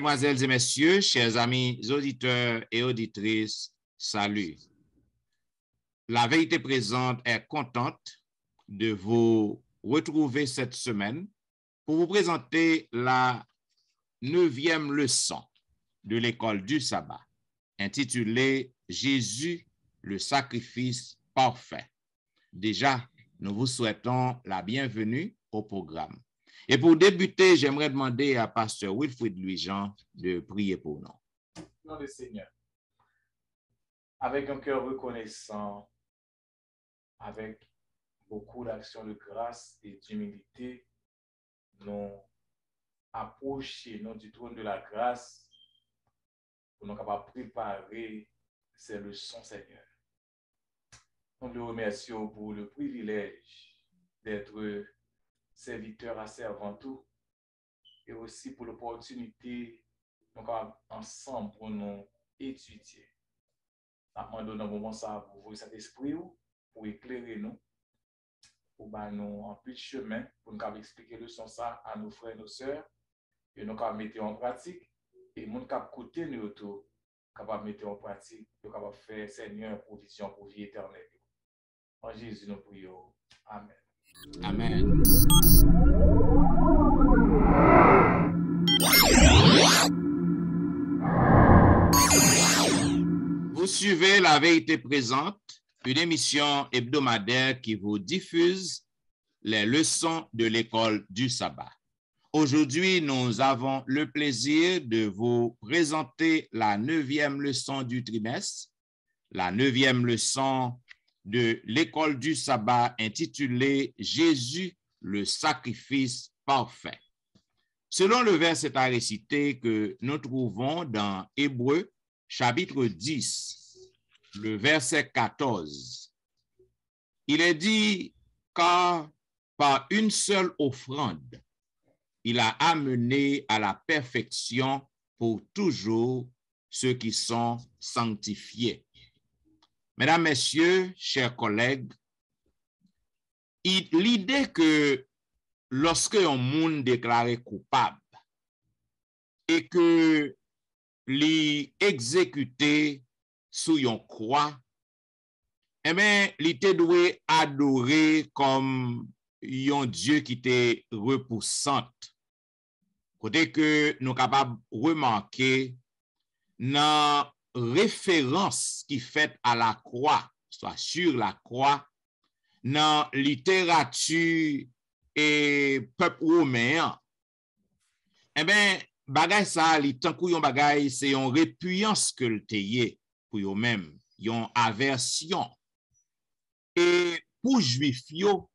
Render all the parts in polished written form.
Mesdemoiselles et messieurs, chers amis auditeurs et auditrices, salut. La vérité présente est contente de vous retrouver cette semaine pour vous présenter la 9e leçon de l'école du sabbat, intitulée Jésus, le sacrifice parfait. Déjà, nous vous souhaitons la bienvenue au programme. Et pour débuter, j'aimerais demander à Pasteur Wilfrid Louis-Jean de prier pour nous. Nom du Seigneur, avec un cœur reconnaissant, avec beaucoup d'actions de grâce et d'humilité, nous approchons du trône de la grâce pour nous capables de préparer ces leçons, Seigneur. Nous te remercions pour le privilège d'être serviteur à servantou et aussi pour l'opportunité nous ensemble pour nous étudier. Nous demandons un moment ça pour vous cet esprit pour éclairer nous, pour nous en plus de chemin, pour nous expliquer le sens ça à nos frères et nos sœurs, et nous mettre en pratique, et nous côté nous tout capable de mettre en pratique, nous capable faire Seigneur provision pour vie éternelle. En Jésus nous prions. Amen. Amen. Vous suivez La Vérité Présente, une émission hebdomadaire qui vous diffuse les leçons de l'école du sabbat. Aujourd'hui, nous avons le plaisir de vous présenter la 9e leçon du trimestre, la 9e leçon de l'école du sabbat intitulée Jésus, le sacrifice parfait. Selon le verset à réciter que nous trouvons dans Hébreux, chapitre 10, le verset 14, il est dit, car par une seule offrande, il a amené à la perfection pour toujours ceux qui sont sanctifiés. Mesdames, Messieurs, chers collègues, l'idée que lorsque un monde déclaré coupable et que li exécuté sous une croix, eh bien, il était doué adorer comme un Dieu qui était repoussant. Côté que nous sommes capables de remarquer dans référence qui fait à la croix, soit sur la croix, dans littérature et peuple romain, eh bien, bagay ça, li tankou yon bagay, c'est yon répuyance que le teye pour yon même, yon aversion. Et pour juif yo,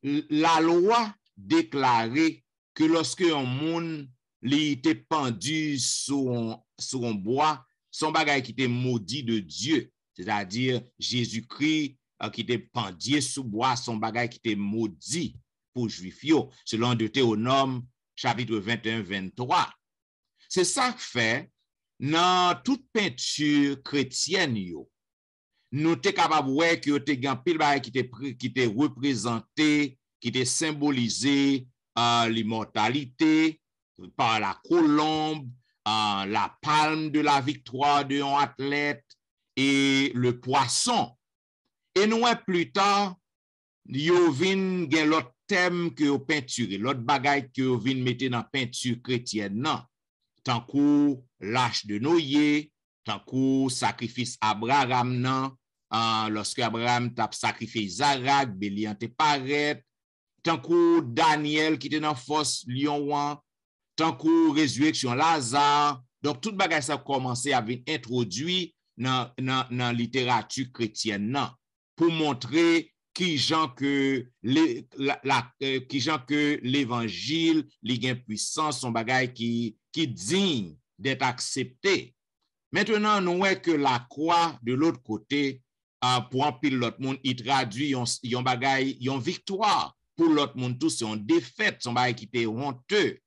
la loi déclarait que lorsque un monde li était pendu sur un bois, son bagay qui était maudit de Dieu, c'est-à-dire Jésus-Christ qui était pendu sous bois, son bagay qui était maudit pour juif yo, selon Deutéronome chapitre 21-23. C'est ça que fait dans toute peinture chrétienne yo. Nous sommes capables de voir que te gen pile bagay qui était représenté, qui était symbolisé l'immortalité par la colombe, la palme de la victoire d'un athlète et le poisson. Et nous plus tard, yo vin gen l'autre thème que yo peinture, l'autre bagay que yo vin mette dans peinture chrétienne nan, tant kou l'âge de Noé, tant kou sacrifice Abraham nan, lorsque Abraham tap sacrifié Isaac, Bélian te paraît, tant kou Daniel qui était dans fosse lion wan, tant kou résurrection Lazare. Donc tout bagay ça commencé à venir introduit dans littérature chrétienne nan, pour montrer qui gens que l'évangile li gen puissance, son bagay qui digne d'être accepté. Maintenant nous voyons que la croix de l'autre côté pour un pile l'autre monde, il traduit yon bagay, yon victoire. Pour l'autre monde tout, c'est une défaite, son bagay qui était honteux.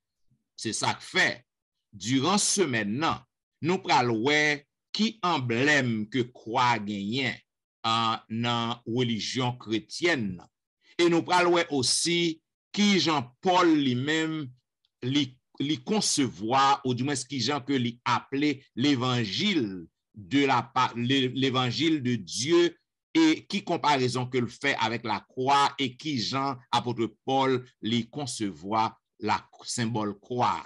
C'est ça que fait. Durant ce maintenant, nous pral wè qui emblème que croix gagnent dans religion chrétienne. Et nous pral wè aussi qui Jean-Paul lui-même li li concevoir, ou du moins ce qui gens que li appelé l'évangile l'évangile de Dieu, et qui comparaison que le fait avec la croix, et qui Jean, apôtre Paul, li concevoir la symbole croix.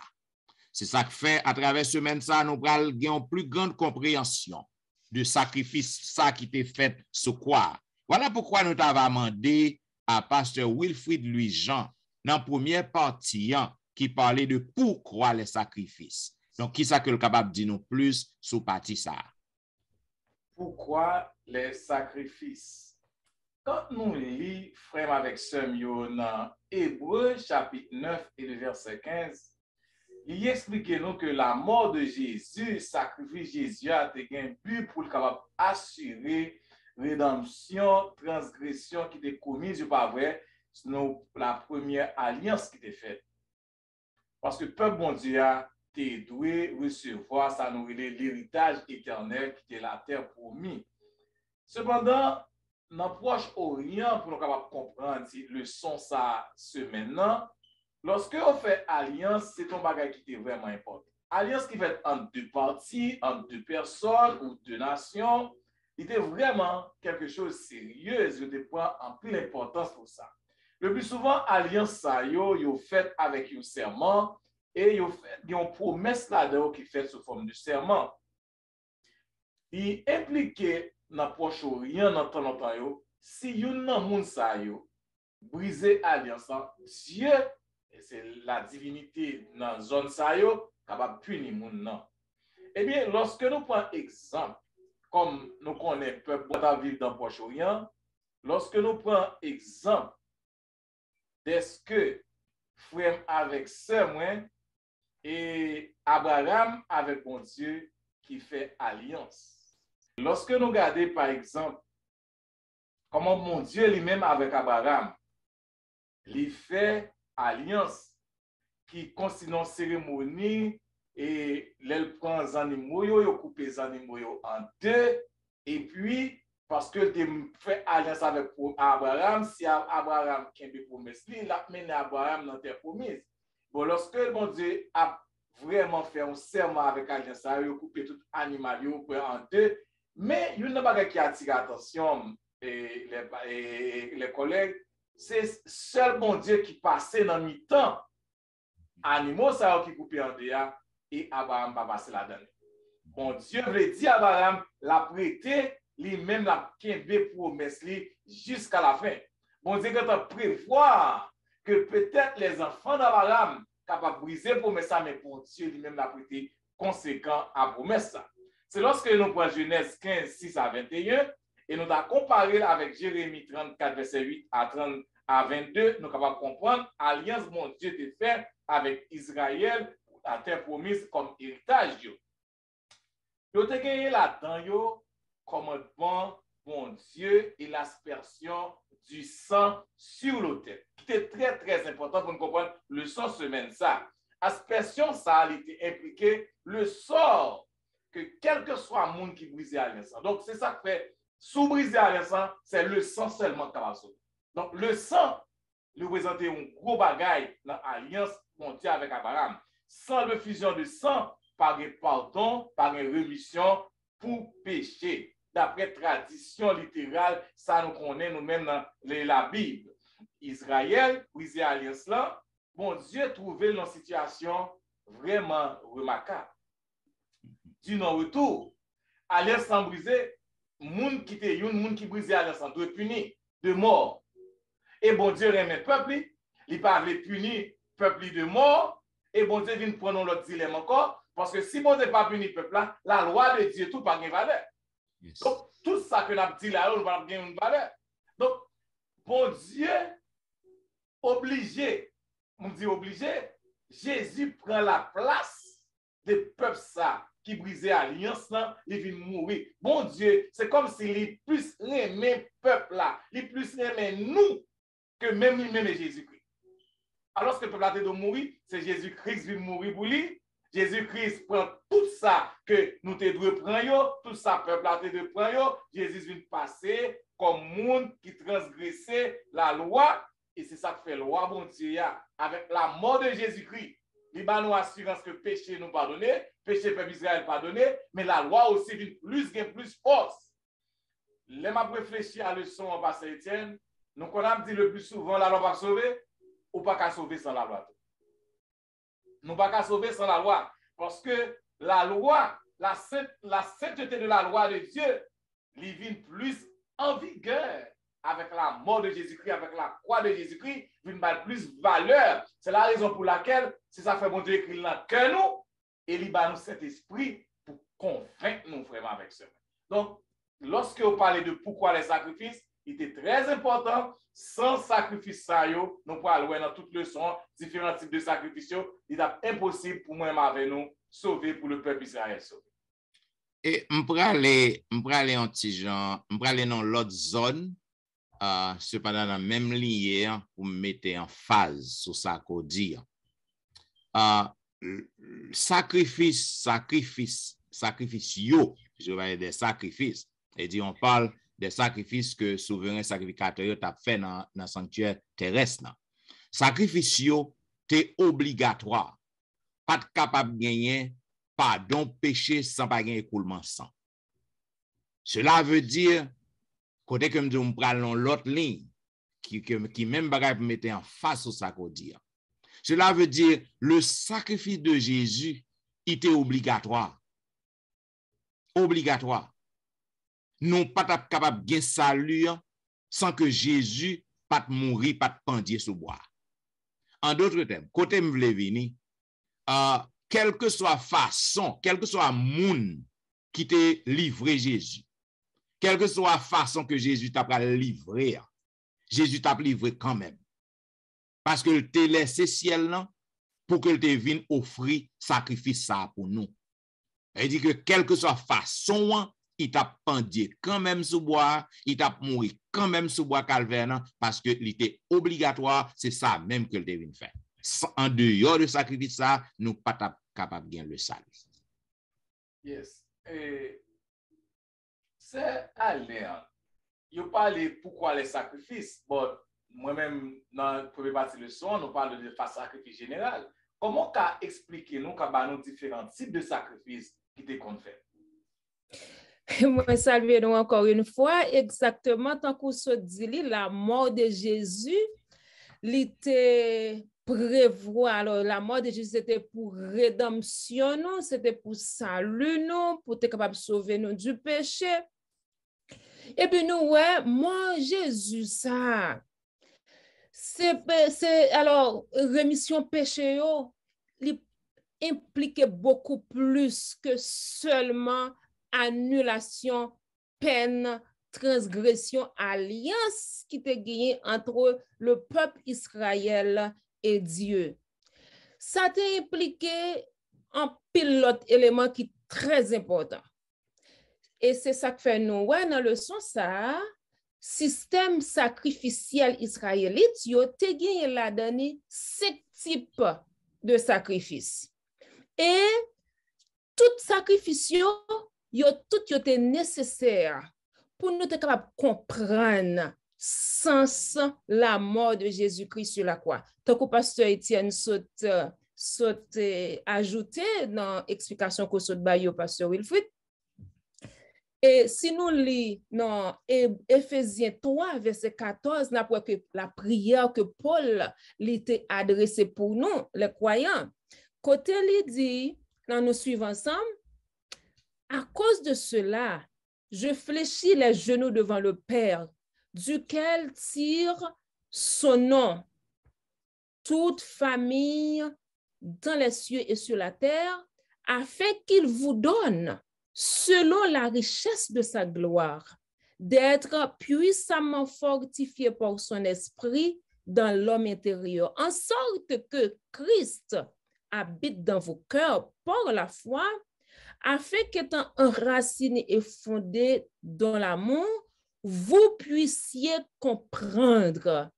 C'est ça que fait, à travers semaine ça, nous pral gagnons plus grande compréhension de sacrifice ça qui était fait sur quoi. Voilà pourquoi nous t'avons demandé à pasteur Wilfrid Louis Jean, dans la première partie, qui parlait de pourquoi les sacrifices. Donc, qui ça que le capable de dire nous plus sur partie ça? Pourquoi les sacrifices? Quand nous lisons, frère avec sœur, dans Hébreux chapitre 9 et le verset 15, il explique nous que la mort de Jésus, sacrifice Jésus a été un but pour le capable assurer rédemption, transgression qui était commise, pas vrai, sinon la première alliance qui était faite. Parce que le peuple bon Dieu a été doué recevoir ça nous l'héritage éternel qui était la terre promise. Cependant, dans le Proche-Orient, pour nous capable comprendre le son ça ce maintenant, lorsque on fait alliance, c'est un bagage qui est vraiment important. Alliance qui fait entre deux parties, entre deux personnes ou deux nations, il était vraiment quelque chose de sérieux. Je prends en plus l'importance pour ça. Le plus souvent, alliance ça, yo fait avec un serment et yo fait une promesse là-dedans qui fait sous forme de serment. Il implique dans le Proche-Orient, dans le temps, si yon nan moun sa yo briser alliance, Dieu, c'est la divinité dans la zone sa yo, capable punir moun nan. Eh bien, lorsque nous prenons exemple, comme nous connaissons peuple qui vivre dans le Proche-Orient, lorsque nous prenons exemple d'est-ce que frère avec sœur et Abraham avec bon Dieu qui fait alliance. Lorsque nous regardons par exemple comment mon Dieu lui-même avec Abraham, il fait alliance qui consiste en cérémonie et il prend les animaux, il coupe les animaux en deux, et puis parce que tu fais alliance avec Abraham, si Abraham qui a des promesses, il a mené Abraham dans terre promise. Bon, lorsque mon Dieu a vraiment fait un serment avec alliance, il a coupé tout animal en deux, mais il y a une chose qui attire l'attention les collègues, c'est seul bon Dieu qui passait dans le mi-temps. Animaux, ça qui coupé en deux, et Abraham va passer là-dedans. Bon Dieu veut dire à Abraham, l'a prêté, lui-même l'a quinbé promesse jusqu'à la fin. Bon Dieu quand on prévoit que peut-être les enfants d'Abraham capables de briser promesse, mais bon Dieu lui-même l'a prêté conséquent à promesse. C'est lorsque nous prenons Genèse 15, 6 à 21, et nous avons comparé avec Jérémie 34, verset 8 à 22, nous sommes capables de comprendre l'alliance mon Dieu te fait avec Israël, la terre promise comme héritage. Vous avez gagné là-dedans, commandement, bon Dieu, et l'aspersion du sang sur l'autel. Qui est très, très important pour nous comprendre le sang semaine ça. Aspersion, ça a été impliqué le sort que quel que soit le monde qui brise l'alliance. Donc, c'est ça que fait, sous briser l'alliance, c'est le sang seulement qui va sauver. Donc, le sang représente un gros bagage dans l'alliance montée avec Abraham. Sans le fusion de sang, par un pardon, par une rémission pour péché. D'après tradition littérale, ça nous connaît nous-mêmes dans la Bible. Israël, brisé l'alliance là, bon Dieu trouvait une situation vraiment remarquable. Du non-retour, alliance sans briser, moun qui te yon, moun qui brise l'alliance doit être puni de mort. Et bon Dieu remet le peuple, il pas punir peuple de mort, et bon Dieu vient prendre l'autre dilemme encore, parce que si bon Dieu pas punir peuple là, la loi de Dieu tout pas de valeur. Yes. Donc tout ça que nous dit là, on va pas une valeur. Donc bon Dieu obligé, on dit obligé, Jésus prend la place des peuples ça qui brisait l'alliance là, il vient mourir. Bon Dieu, c'est comme s'il est plus aimé peuple là, il est plus aimé nous que même lui-même Jésus-Christ. Alors que le peuple a été de mourir, c'est Jésus-Christ qui vient mourir pour lui. Jésus-Christ prend tout ça que nous devons prendre, tout ça peuple a été de prendre, Jésus vient passer comme monde qui transgressait la loi, et c'est ça que fait la loi, bon Dieu, avec la mort de Jésus-Christ. Il y a une assurance que péché nous pardonné, péché peuple Israël pardonné, mais la loi aussi vient plus force. Les m'a réfléchi à la leçon en pasteur Étienne, nous qu'on a dit le plus souvent, la loi va sauver, ou pas qu'à sauver sans la loi. Nous pas qu'à sauver sans la loi, parce que la loi, la sainteté de la loi de Dieu, il vient plus en vigueur avec la mort de Jésus-Christ, avec la croix de Jésus-Christ, il vient plus valeur. C'est la raison pour laquelle, si ça fait bon Dieu écrit dans que nous, et il va nous cet esprit pour convaincre nous vraiment avec ça. Donc, lorsque vous parlez de pourquoi les sacrifices, il était très important. Sans sacrifice, ça, nous pouvons aller dans toutes les leçons, différents types de sacrifices. Il est impossible pour moi avec nous sauver pour le peuple Israël sauver. Et je vais aller en petit genre, je vais aller dans l'autre zone, cependant dans la même ligne pour me mettre en phase sur ça qu'on dit. Sacrifice, je vais dire des sacrifices. Et dit, on parle des sacrifices que souverain sacrificateur a fait dans le sanctuaire terrestre. Sacrifice c'est obligatoire. Pas capable de gagner pardon péché sans pas gagner écoulement sang. Cela veut dire, côté que nous prenons l'autre ligne, qui même bagaille pour mettre en face au ça qu'on dit. Cela veut dire, le sacrifice de Jésus était obligatoire. Obligatoire. Non pas capable de gagner salut sans que Jésus pas mourir, pas pendier sous bois. En d'autres termes, côté me vle vini, quelle que soit façon, quel que soit monde qui t'a livré Jésus, quelle que soit façon que Jésus t'a livré, Jésus t'a livré quand même. Parce que il t'a laissé ciel là pour que te vienne offrir sacrifice ça pour nous. Il dit que quelle que soit façon, il t'a pendu quand même sous bois, il t'a mouru quand même sous bois calvaire parce que il était obligatoire, c'est ça même que le devine faire. En dehors de sacrifice ça, nous pas capable de gagner le salut. Yes. C'est aller. Il parle pourquoi les sacrifices. Bon, moi-même dans la première partie de la leçon, nous parlons de sacrifice général. Comment qu'a expliquer nous qu'a nous différents types de sacrifices qui te qu'on fait? Moi, saluer nous encore une fois, exactement tant qu'on se dit, la mort de Jésus, était prévoit. Alors, la mort de Jésus, c'était pour rédemption, nous, c'était pour salut, nous, pour être capable de sauver nous du péché. Et puis, nous, ouais, moi, Jésus, ça, c'est alors, rémission péché, il impliquait beaucoup plus que seulement annulation, peine, transgression, alliance qui était gagnée entre le peuple Israël et Dieu. Ça t'a impliqué un pilote élément qui est très important. Et c'est ça que fait nous, ouais, dans le sens ça, système sacrificiel israélite, il a gagné la donné 7 types de sacrifices. Et tout sacrifice, tout était nécessaire pour nous être capables de comprendre sens la mort de Jésus-Christ sur la croix. Tant que pasteur Étienne saute ajouté dans l'explication que saute baillot pasteur Wilfrid. Et si nous lisons dans Éphésiens 3, verset 14, nous avons que la prière que Paul l'était adressée pour nous, les croyants. Côté il dit, dans nous suivons ensemble, à cause de cela, je fléchis les genoux devant le Père, duquel tire son nom, toute famille dans les cieux et sur la terre, afin qu'il vous donne, selon la richesse de sa gloire, d'être puissamment fortifié par son esprit dans l'homme intérieur, en sorte que Christ habite dans vos cœurs par la foi, afin qu'étant enraciné et fondé dans l'amour, vous puissiez comprendre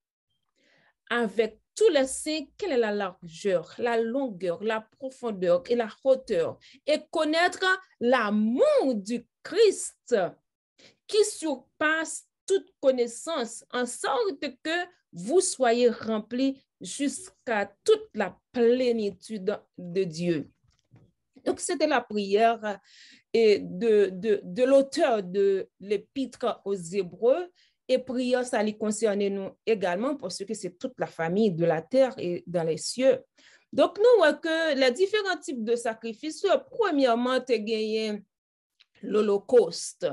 avec tous les saints quelle est la largeur, la longueur, la profondeur et la hauteur, et connaître l'amour du Christ qui surpasse toute connaissance, en sorte que vous soyez remplis jusqu'à toute la plénitude de Dieu. Donc, c'était la prière de l'auteur de l'épître aux Hébreux. Et prière, ça les concerne nous également parce que c'est toute la famille de la terre et dans les cieux. Donc, nous voyons que les différents types de sacrifices, premièrement, tu as gagné l'Holocauste.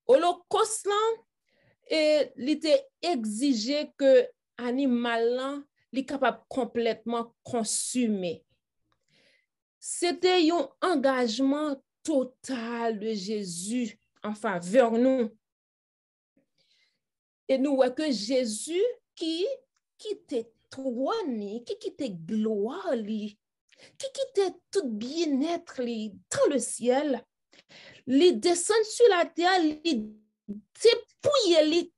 Holocauste, il était exigé que l'animal est capable complètement consumer. C'était un engagement total de Jésus en faveur de nous. Et nous voyons que Jésus qui quittait trône, qui quittait gloire, qui quittait tout bien-être dans le ciel, il descend sur la terre, il dépouille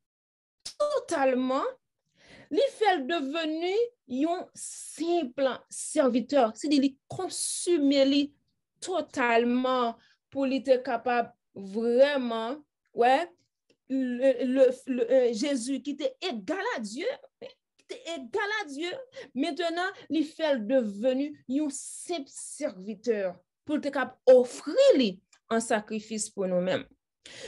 totalement, il fait devenu un simple serviteur, c'est-à-dire il consume totalement pour être capable vraiment, ouais, Jésus qui était égal à Dieu, maintenant il fait devenu un simple serviteur pour être capable d'offrir un sacrifice pour nous-mêmes.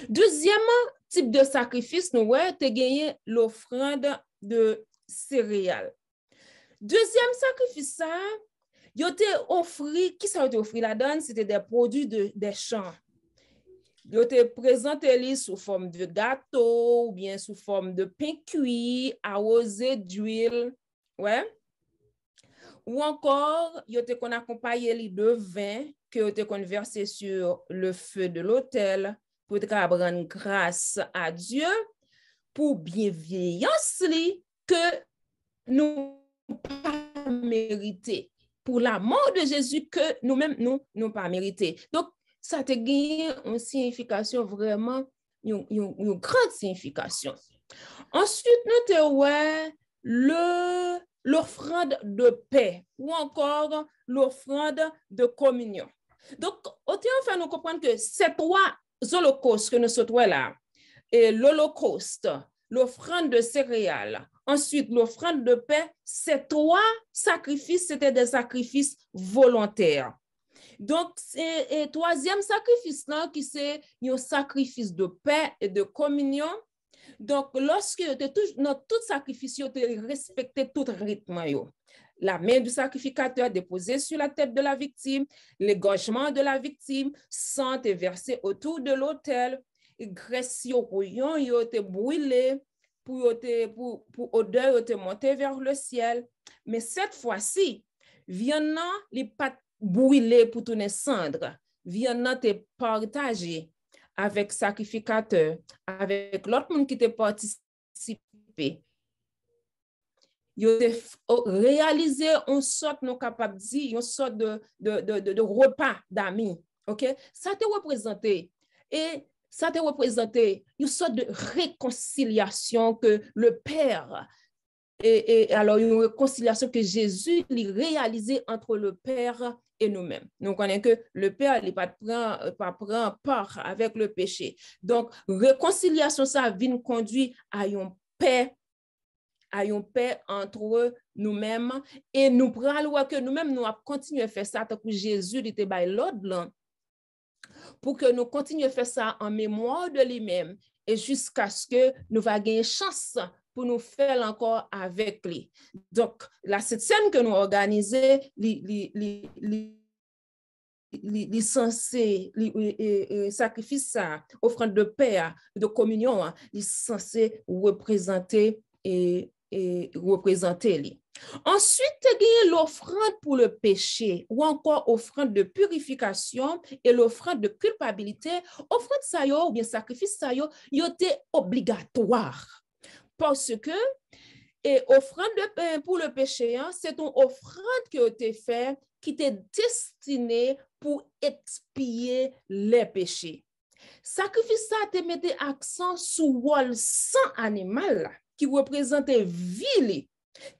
Deuxième type de sacrifice, nous avons gagné l'offrande de céréales. Deuxième sacrifice, ça, il a été offert, qui ça a été offert là-dedans? C'était des produits des champs. Il a été présenté sous forme de gâteau ou bien sous forme de pain cuit, arrosé d'huile, ouais. Ou encore, il a été accompagné de vin qui a été versé sur le feu de l'autel pour rendre grâce à Dieu pour bienveillance que nous pas mérité, pour la mort de Jésus que nous-mêmes nous n'avons pas mérité. Donc, ça a gagné une signification vraiment, une grande signification. Ensuite, nous avons l'offrande de paix ou encore l'offrande de communion. Donc, autant faire nous comprendre que ces trois holocaustes que nous sommes là, et l'holocauste, l'offrande de céréales, ensuite l'offrande de paix, ces trois sacrifices, c'était des sacrifices volontaires. Donc, c'est troisième sacrifice là, qui c'est un sacrifice de paix et de communion. Donc, lorsque notre tout sacrifice, respecté tout rythme. La main du sacrificateur déposée sur la tête de la victime, l'égorgement de la victime, sang est versé autour de l'autel, graisse rouillon était brûlé pour odeur était montée vers le ciel. Mais cette fois-ci, viande les pas brûlé pour tourner cendre, viande te partagé avec sacrificateur, avec l'autre monde qui te participé. Ils ont réalisé une sorte, nous capable de dire, une sorte de repas d'amis. OK? Ça te représenté. Et ça te représenté une sorte de réconciliation que le Père, et alors une réconciliation que Jésus a réalisée entre le Père et nous-mêmes. Nous connaissons que le Père n'est pas prend part avec le péché. Donc, réconciliation, ça vient conduire à une paix entre nous-mêmes et nous prenons que nous-mêmes nous continuons à faire ça tant que Jésus était by l'ordre pour que nous continuions à faire ça en mémoire de lui-même et jusqu'à ce que nous va gagner chance pour nous faire encore avec lui. Donc, là, cette scène que nous organisons, les censés, les sacrifices, offrande de paix, de communion, les censés représenter et représenter lui. Ensuite, il y a l'offrande pour le péché ou encore offrande de purification et l'offrande de culpabilité. Offrande ça ou bien sacrifice ça yo était obligatoire parce que offrande pour le péché, c'est une offrande qui a été faite qui était destinée pour expier les péchés. Sacrifice ça te mettait accent sur le sang animal qui représentait vie,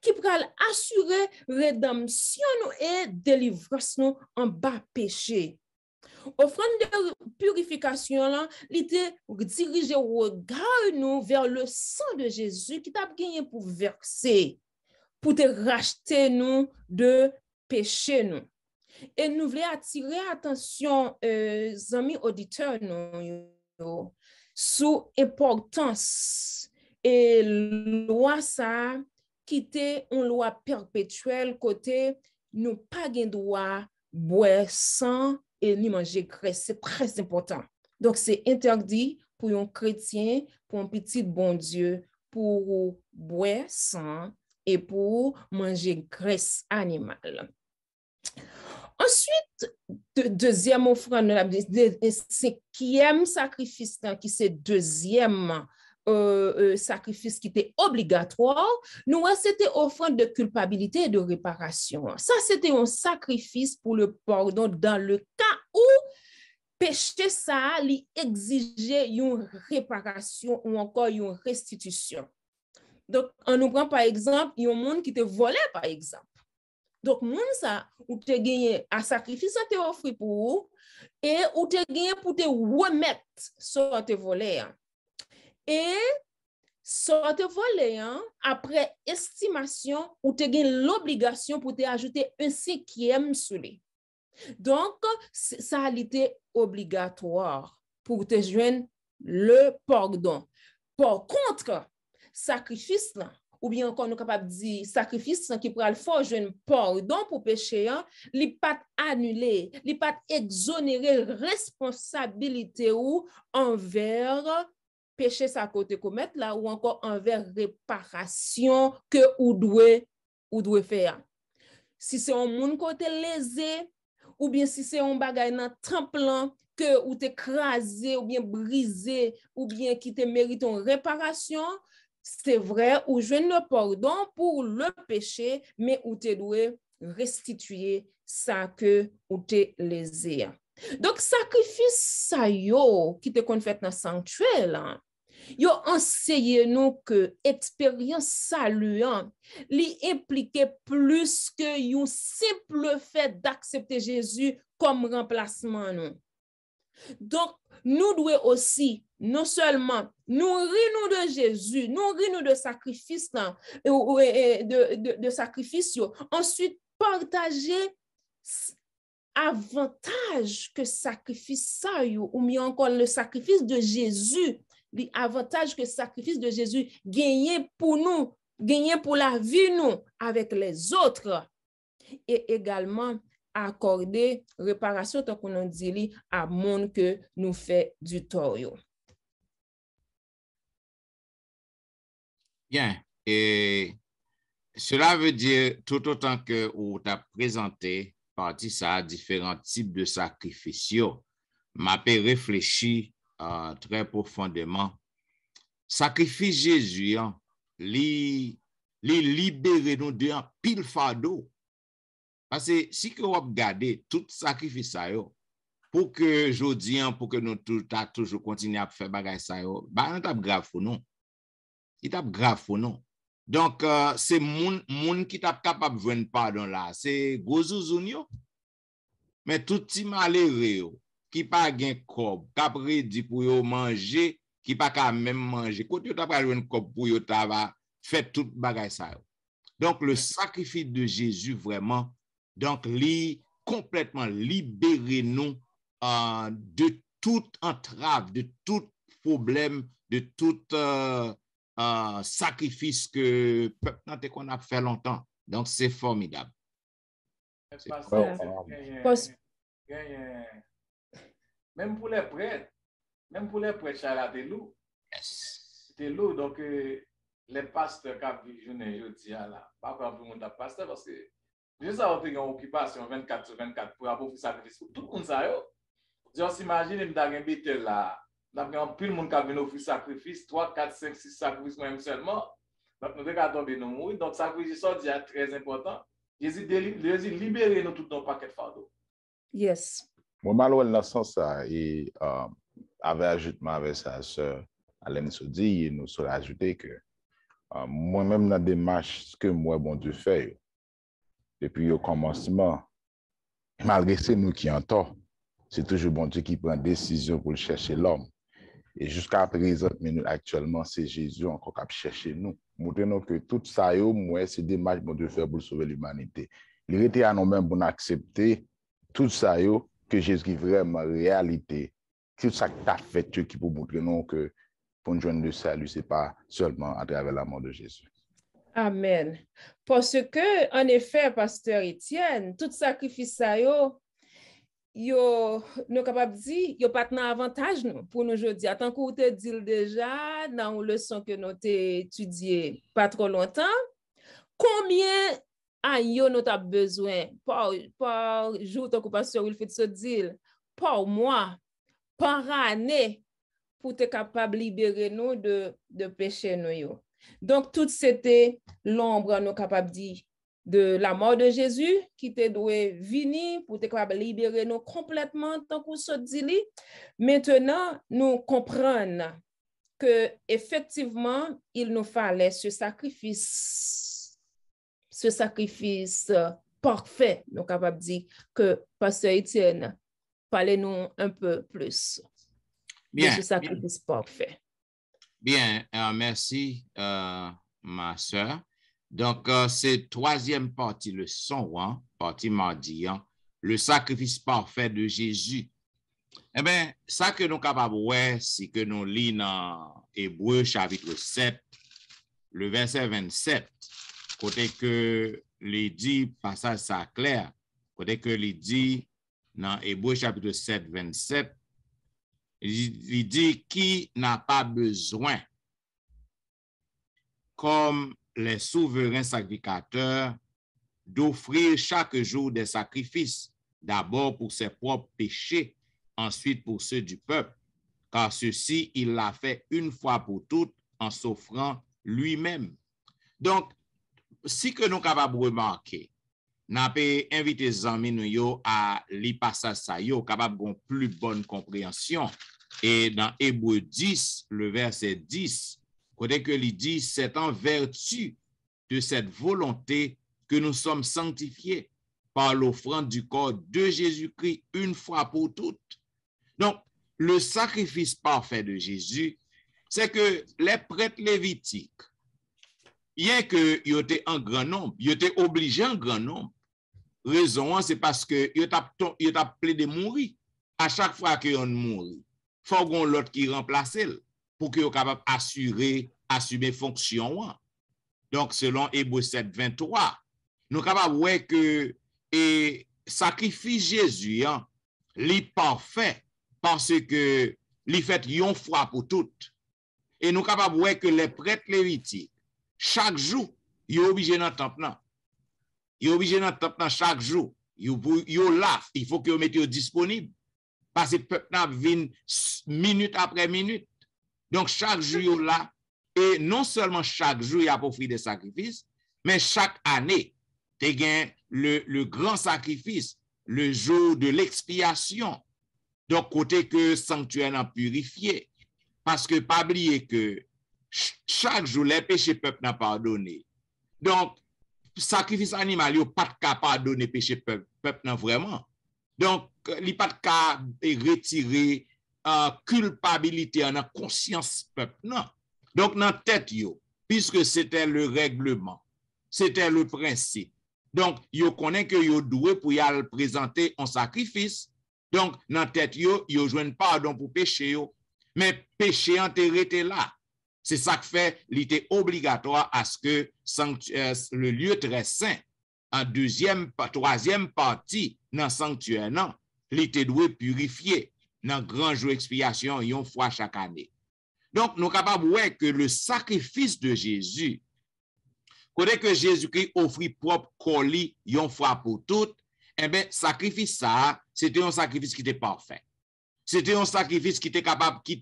qui pourrait assurer rédemption et délivrance en bas péché. Offrande de purification, là, il était dirigé au regard nous vers le sang de Jésus qui t'a gagné pour verser pour te racheter nous de péché nous. Et nous voulons attirer attention, amis auditeurs, nous, sous importance et loi ça, qui était une loi perpétuelle côté nous pas gain droit boire sang et ni manger graisse. C'est très important. Donc, c'est interdit pour un chrétien, pour un petit bon Dieu, pour boire sang et pour manger graisse animale. Ensuite, deuxième offrande, cinquième sacrifice, qui c'est deuxième sacrifice qui était obligatoire, nous, c'était offrande de culpabilité et de réparation. Ça, c'était un sacrifice pour le pardon dans le cas où péché ça lui exigeait une réparation ou encore une restitution. Donc, on nous prend par exemple, il y a un monde qui te volait par exemple. Donc, moun ça, ou te gagné à sacrifice, ça te offre pour vous, et ou te gagné pour te remettre sur te volé. Et sur te volé, après estimation, ou te gagné l'obligation pour te ajouter un cinquième sous les. Donc, ça a été obligatoire pour te joindre le pardon. Par contre, sacrifice là, ou bien encore nous capable de dire sacrifice qui pourra le faire joindre pardon pour péché, li pas annulé, li pas exonérer responsabilité ou envers péché ça côté commettre là ou encore envers réparation que ou doit faire. Si c'est un monde côté lésé ou bien si c'est un bagay nan tremblant que ou t'écrasé ou bien brisé ou bien qui te mérite une réparation, c'est vrai, ou je ne pardon pour le péché, mais ou te doit restituer ça que ou te lésé. Donc, sacrifice ça yo qui te kon fait dans sanctuaire, yo enseigné nous que expérience saluant li implique plus que un simple fait d'accepter Jésus comme remplacement nous. Donc, nous devons aussi, non seulement nourrir-nous de Jésus, nourrir-nous de sacrifice, de sacrifice, ensuite partager avantage que sacrifice ça, ou mieux encore le sacrifice de Jésus, l'avantage que sacrifice de Jésus gagner pour nous, gagner pour la vie nous avec les autres, et également accorder réparation tant qu'on dit à monde que nous fait du tort. Bien, et cela veut dire tout autant que vous t'as présenté partie ça différents types de sacrifices, m'a réfléchi très profondément. Sacrifice Jésus, li libérer nous de un pile fardeau. Parce que si vous regardez tout sacrifice ça pour que jodi pour que nous toujours continuer à faire bagay ça bah on tape grave ou non. Il tape grave ou non. Donc c'est moun qui tape capable joindre pardon là, c'est gozouzoun yo. Mais tout ti malheureux qui pas gen corps, qui prédit pour yo manger, qui pas ka même manger. Quand yo tape joindre corps pour yo ta va faire tout bagay ça. Donc le sacrifice de Jésus vraiment donc, complètement libérer nous de toute entrave, de tout problème, de tout sacrifice que peuple qu'on a fait longtemps. Donc, c'est formidable. Même pour les prêtres, c'est lourd. C'était lourd. Donc, les pasteurs qui vivent aujourd'hui, là, pas pour le monde de pasteur parce que je sais que une occupation 24 sur 24 pour avoir fait sacrifice. Tout le monde sait. Je s'imagine, je suis bétel là. D'après plus le monde qui a venu offrir sacrifice, 3, 4, 5, 6 sacrifices même seulement. Donc, nous devons tomber dans le monde. Donc, sacrifice est très important. Jésus libère nous tout dans le paquet de fardeau. Yes. Moi, malheureusement, dans ce sens, et avec ajoutement avec sa sœur Alain Soudi, nous sommes ajouté que moi-même, dans la démarche que moi, bon Dieu fait, depuis le commencement, malgré c'est nous qui en tort, c'est toujours bon Dieu qui prend décision pour chercher l'homme. Et jusqu'à présent, actuellement, c'est Jésus encore qui a cherché nous. Montrez-nous que tout ça, moi, c'est des matchs bon Dieu faire pour sauver l'humanité. Il était à nous-mêmes pour accepter tout ça, que Jésus est vraiment réalité. Tout ça que tu as fait, qui pour montrer nous que pour nous joindre le salut, ce n'est pas seulement à travers la mort de Jésus. Amen. Parce que, en effet, Pasteur Etienne, tout sacrifice ça, nous capable de dire, yo pas un avantage nous, pour nous aujourd'hui. Tant qu'on te dit déjà, dans une leçon que nous avons étudiée pas trop longtemps, combien d'années nous avons besoin par jour, tant que Pasteur Wilfrid se dit, par mois, par année, pour être capable de libérer nous de péché nous. Donc, tout c'était l'ombre, nous capable de dire, de la mort de Jésus qui te doit venir pour te capable libérer nous complètement tant qu'on se dit. Maintenant, nous comprenons que effectivement, il nous fallait ce sacrifice parfait. Nous capable de dire que Pasteur Etienne, parlez-nous un peu plus de ce sacrifice parfait. Bien, merci, ma soeur. Donc, c'est troisième partie, le son, partie mardi, le sacrifice parfait de Jésus. Eh bien, ça que nous sommes capables de voir, c'est que nous lisons dans Hébreux chapitre 7, le verset 27, côté que les dit, passage ça clair, côté que les dit dans Hébreux chapitre 7, 27, il dit qui n'a pas besoin, comme les souverains sacrificateurs, d'offrir chaque jour des sacrifices, d'abord pour ses propres péchés, ensuite pour ceux du peuple, car ceci, il l'a fait une fois pour toutes en s'offrant lui-même. Donc, si que nous sommes capables de remarquer, nous avons invité les amis à lire passage ça, capable de plus bonne compréhension. Et dans Hébreux 10, le verset 10, côté que il dit, c'est en vertu de cette volonté que nous sommes sanctifiés par l'offrande du corps de Jésus-Christ une fois pour toutes. Donc, le sacrifice parfait de Jésus, c'est que les prêtres lévitiques, bien qu'ils étaient en grand nombre, ils étaient obligés en grand nombre. Raison, c'est parce que ils ont appelé de mourir. À chaque fois qu'ils ont mouru, il faut qu'on l'autre qui remplace pour qu'ils soient capables d'assumer fonction. Donc, selon Hébreux 7, 23, nous sommes capables de voir que le sacrifice Jésus est parfait parce que il fait une fois pour toutes. Et nous sommes capables de voir que les prêtres lévitiques, chaque jour, ils sont obligés dans le temple. Ils sont obligés dans le temple chaque jour. Ils sont là, il faut qu'ils mettent disponible. Parce que le peuple vient minute après minute. Donc, chaque jour, ils sont là. Et non seulement chaque jour, il y a offert des sacrifices, mais chaque année, il y a le grand sacrifice, le jour de l'expiation. Donc, côté que le sanctuaire a purifié. Parce que, pas oublier que chaque jour, les péchés peuple n'a pas pardonné. Donc, sacrifice animal, il n'y a pas de cas pardonner péché peuple n'a vraiment. Donc, il n'y a pas de cas retirer culpabilité en conscience peuple. Non. Donc, dans la tête, puisque c'était le règlement, c'était le principe. Donc, yo connaît que yo doué pour y aller présenter un sacrifice. Donc, dans la tête, yo joignent pardon pour péché. Mais péché enterré là. C'est ça qui fait qu'il était obligatoire à ce que le lieu très saint, en troisième partie dans le sanctuaire, non, il était doué purifier dans le grand jour d'expiation une fois chaque année. Donc, nous sommes capables de voir que le sacrifice de Jésus, quand que Jésus-Christ offrit propre colis une fois pour toutes, eh bien, sacrifice ça, c'était un sacrifice qui était parfait. C'était un sacrifice qui était capable, qui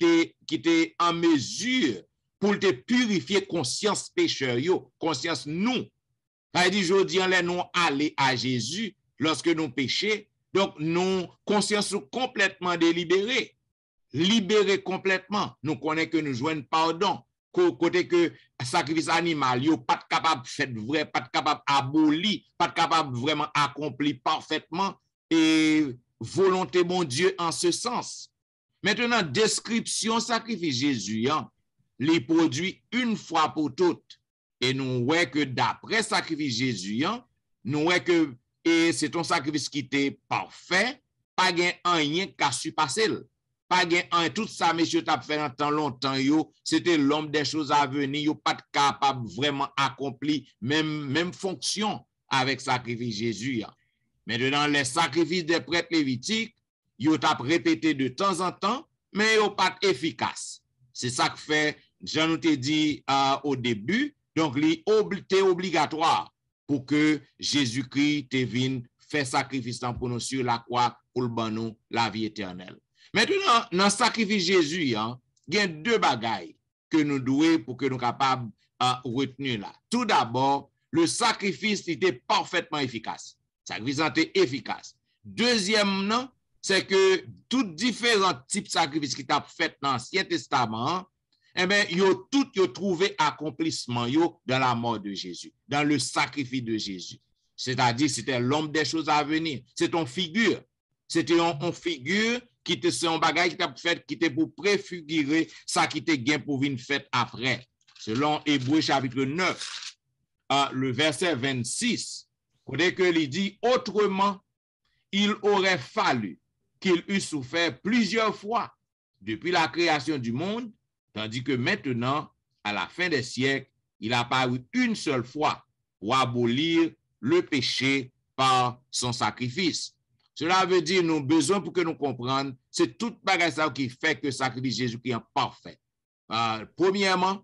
était en mesure pour te purifier conscience pécheur, conscience nous. C'est-à-dire, je dis, nous aller à Jésus lorsque nous péchons, donc nous conscience complètement délibérée. Libéré complètement, nous connaissons que nous jouons pardon. Côté que sacrifice animal, yo pas capable de faire vrai, pas capable d'aboli, pas capable vraiment accomplir parfaitement et volonté mon Dieu en ce sens. Maintenant, description sacrifice Jésus, les produit une fois pour toutes. Et nous voyons que d'après sacrifice Jésus, nous voyons que c'est un sacrifice qui était parfait, pas rien qu'à surpasser. Pas tout ça, monsieur, t'a fait un temps longtemps, c'était l'homme des choses à venir, yo pas capable vraiment accomplir même fonction avec sacrifice Jésus. Maintenant, les sacrifices des prêtres lévitiques, yo t'a répété de temps en temps, mais yo pas efficace. C'est ça que fait, Jean nous t'a dit au début, donc c'est obligatoire pour que Jésus-Christ te vienne faire sacrifice pour nous sur la croix pour le ban nous la vie éternelle. Maintenant, dans le sacrifice Jésus, il y a deux bagailles que nous devons pour que nous soyons capables de retenir là. Tout d'abord, le sacrifice était parfaitement efficace. Le sacrifice était efficace. Deuxièmement, c'est que tous différents types de sacrifices qui étaient faits dans l'Ancien Testament, eh bien, ils ont tous trouvé accomplissement dans la mort de Jésus, dans le sacrifice de Jésus. C'est-à-dire, c'était l'homme des choses à venir. C'est une figure. C'était une figure qui était un bagage qui t'a fait, qui était pour préfigurer ça qui était gain pour venir fait après. Selon Hébreux chapitre 9, le verset 26, dès que il dit autrement, il aurait fallu qu'il eût souffert plusieurs fois depuis la création du monde, tandis que maintenant, à la fin des siècles, il a apparu une seule fois pour abolir le péché par son sacrifice. Cela veut dire nous avons besoin pour que nous comprenions, c'est tout bagage qui fait que le sacrifice Jésus qui est parfait. Premièrement,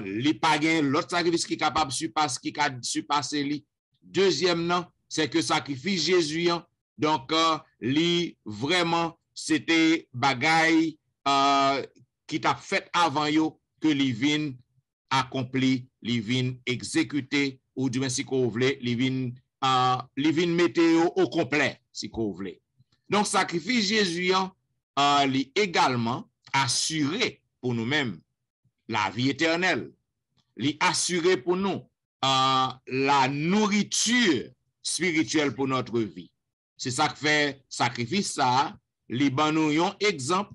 les païens, l'autre sacrifice qui est capable de surpasser lui. Deuxièmement, c'est que le sacrifice Jésus, donc, vraiment, c'était bagage qui t'a fait avant yo, que les vins accompli, les vins exécuté, ou du moins si vous voulez, les vins météo au complet, si vous voulez. Donc, sacrifice Jésus, est également assuré pour nous-mêmes la vie éternelle. Il est assuré pour nous la nourriture spirituelle pour notre vie. C'est ça que fait sacrifice ça. Les banouillons exemple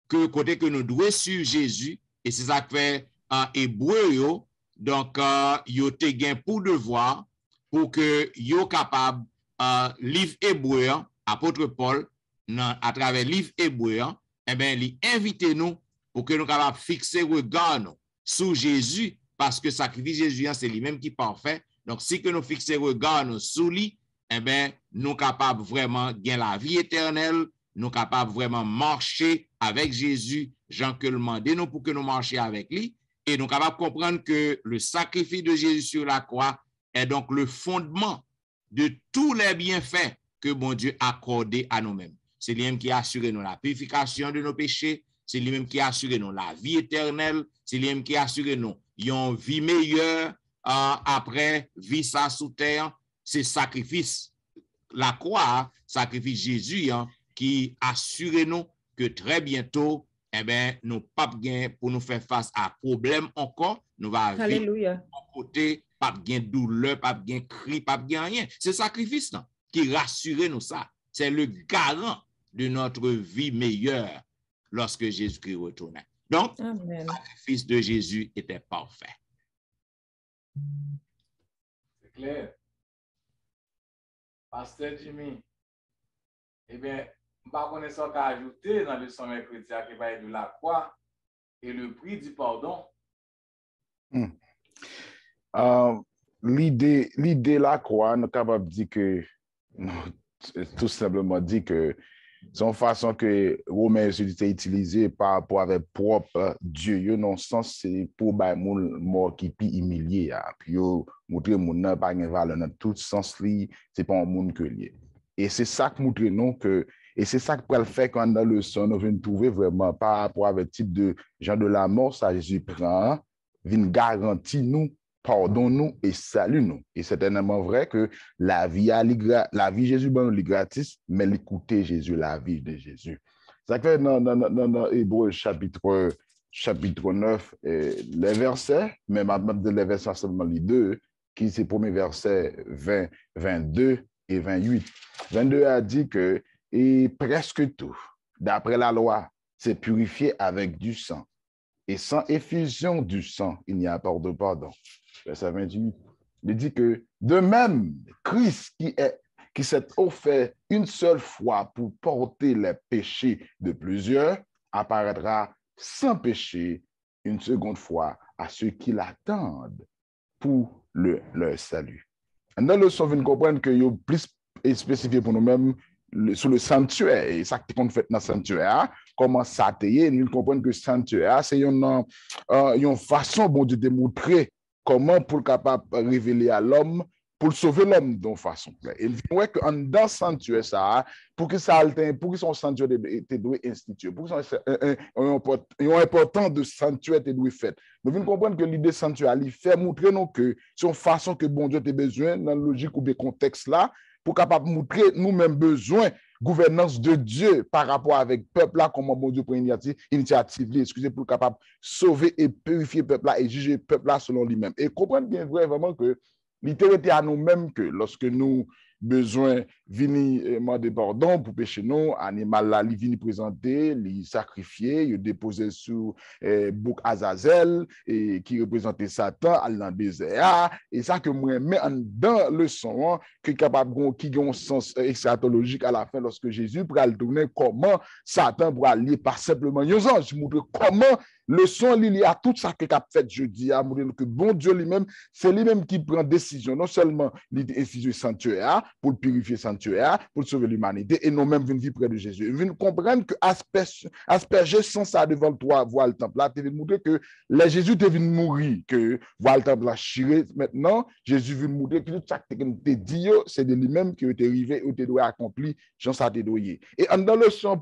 que côté que nous devons suivre Jésus, et c'est ça que fait Hébreu, donc yo te gain pour devoir pour que yo capable livre Hébreu, apôtre Paul à travers livre Hébreu, eh bien il invite nous pour que nous capables fixer regard nous sur Jésus, parce que sacrifice Jésus c'est lui-même qui est parfait. Donc si que nous fixer regard nous sur lui, eh bien nous capables vraiment gagner la vie éternelle, nous capables vraiment marcher avec Jésus, Jean que le mandé nous pour que nous marchions avec lui, et nous capables de comprendre que le sacrifice de Jésus sur la croix est donc le fondement de tous les bienfaits que bon Dieu a accordés à nous-mêmes. C'est lui-même qui a assuré nous la purification de nos péchés, c'est lui-même qui a assuré nous la vie éternelle, c'est lui-même qui a assuré nous une vie meilleure après vie ça sous terre. C'est sacrifice, la croix, sacrifice Jésus qui assure nous que très bientôt, eh bien, nous pas gain pour nous faire face à problème encore, nous va vivre de côté, pas gain douleur, pas gain cri, pas gain rien. C'est sacrifice non, qui rassure nous ça. C'est le garant de notre vie meilleure lorsque Jésus-Christ retournait. Donc, le sacrifice de Jésus était parfait. C'est clair. Pasteur Jimmy, eh bien, par connaissance qu'a ajouté dans le son mercredi qui va être de la croix et le prix du pardon. L'idée de la croix, nous sommes capables de dire que, tout simplement dit que c'est une façon que Romain était utilisé par rapport avec propre Dieu. Non sens c'est pour les mort qui est humilié. Puis montrer mon n'a pas de valeur dans tout sens li, c'est pas un monde que lié. Et c'est ça que montre nous que et c'est ça que peut le faire quand dans le son nous venons trouver vraiment par rapport avec type de genre de la mort ça Jésus prend vient garantir nous pardon nous et salut nous. Et c'est tellement vrai que la vie Jésus bon est gratis, mais l'écouter Jésus, la vie de Jésus. Ça fait dans Hébreux chapitre 9, les versets, mais maintenant les versets seulement les deux, qui c'est le premier verset 20, 22 et 28. 22 a dit que et presque tout, d'après la loi, c'est purifié avec du sang. Et sans effusion du sang, il n'y a pas de pardon. Verset 28. Il dit que de même, Christ qui s'est offert une seule fois pour porter les péchés de plusieurs, apparaîtra sans péché une seconde fois à ceux qui l'attendent pour leur salut. Dans le leçon, vous comprenez que il est plus spécifié pour nous-mêmes sur le sanctuaire. Et ça qu'on fait dans le sanctuaire, comment ça t'est, nous comprenons que le sanctuaire, c'est une façon bon de démontrer comment pour le capable révéler à l'homme, pour sauver l'homme d'une façon. Et il voit que dans le sanctuaire, ça, pour que son sanctuaire était doué institué, pour que son important de sanctuaire était doué fait. Nous comprenons que l'idée sanctuaire, il fait montrer nous que c'est une façon que bon Dieu a besoin dans la logique ou des contextes là, pour capable montrer nous-mêmes besoin gouvernance de Dieu par rapport avec le peuple là, comment bon Dieu prend initiative, excusez, pour capable sauver et purifier le peuple là et juger le peuple là selon lui-même. Et comprendre bien vraiment que l'ité à nous-mêmes que lorsque nous besoin vini demander pardon pour péché nous, animal là, il vient présenter, il sacrifier, il déposer sous bouc Azazel et qui représentait Satan à dans désert et ça que moi mais dans le son qui est capable qui a un sens eschatologique à la fin lorsque Jésus pourra le tourner comment Satan pourra lier pas simplement un ange montrer comment le son lié à tout ça que qu'a fait jeudi à montrer que bon Dieu lui-même c'est lui-même qui prend décision non seulement l'instituer sanctuaire pour le purifier sanctuaire, pour sauver l'humanité, et nous-mêmes venons vivre près de Jésus. Nous venons comprendre que asperger sans ça devant le toit, voir le temple là, tu veux montrer que les Jésus te venu mourir, que voir le temple là chiré. Maintenant, Jésus veut montrer que tout ça que tu dit, c'est de lui-même qui est arrivé ou tu dois accomplir, Jean ça te doyer. Et dans le son,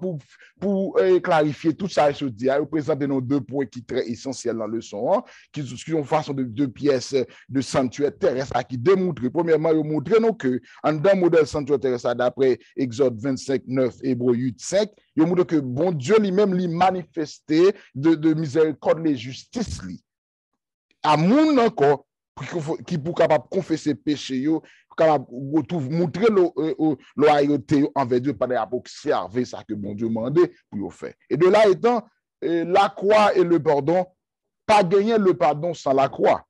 pour clarifier tout ça, je dis, il présente nos deux points qui sont très essentiels dans le son, qui sont une façon de deux pièces de sanctuaire terrestre qui démontrent, premièrement, ils montrent nous que dans le modèle sanctuaire terrestre, d'après Exode 25, 9, Hébreux 8, 5, il montre que bon Dieu lui-même lui manifesté de miséricorde et justice. À mon encore, qui pour capable confesser péché, capable montrer loyauté envers Dieu par rapport à observer ça que bon Dieu demandé pour faire. Et de là étant, la croix et le pardon, pas gagner le pardon sans la croix.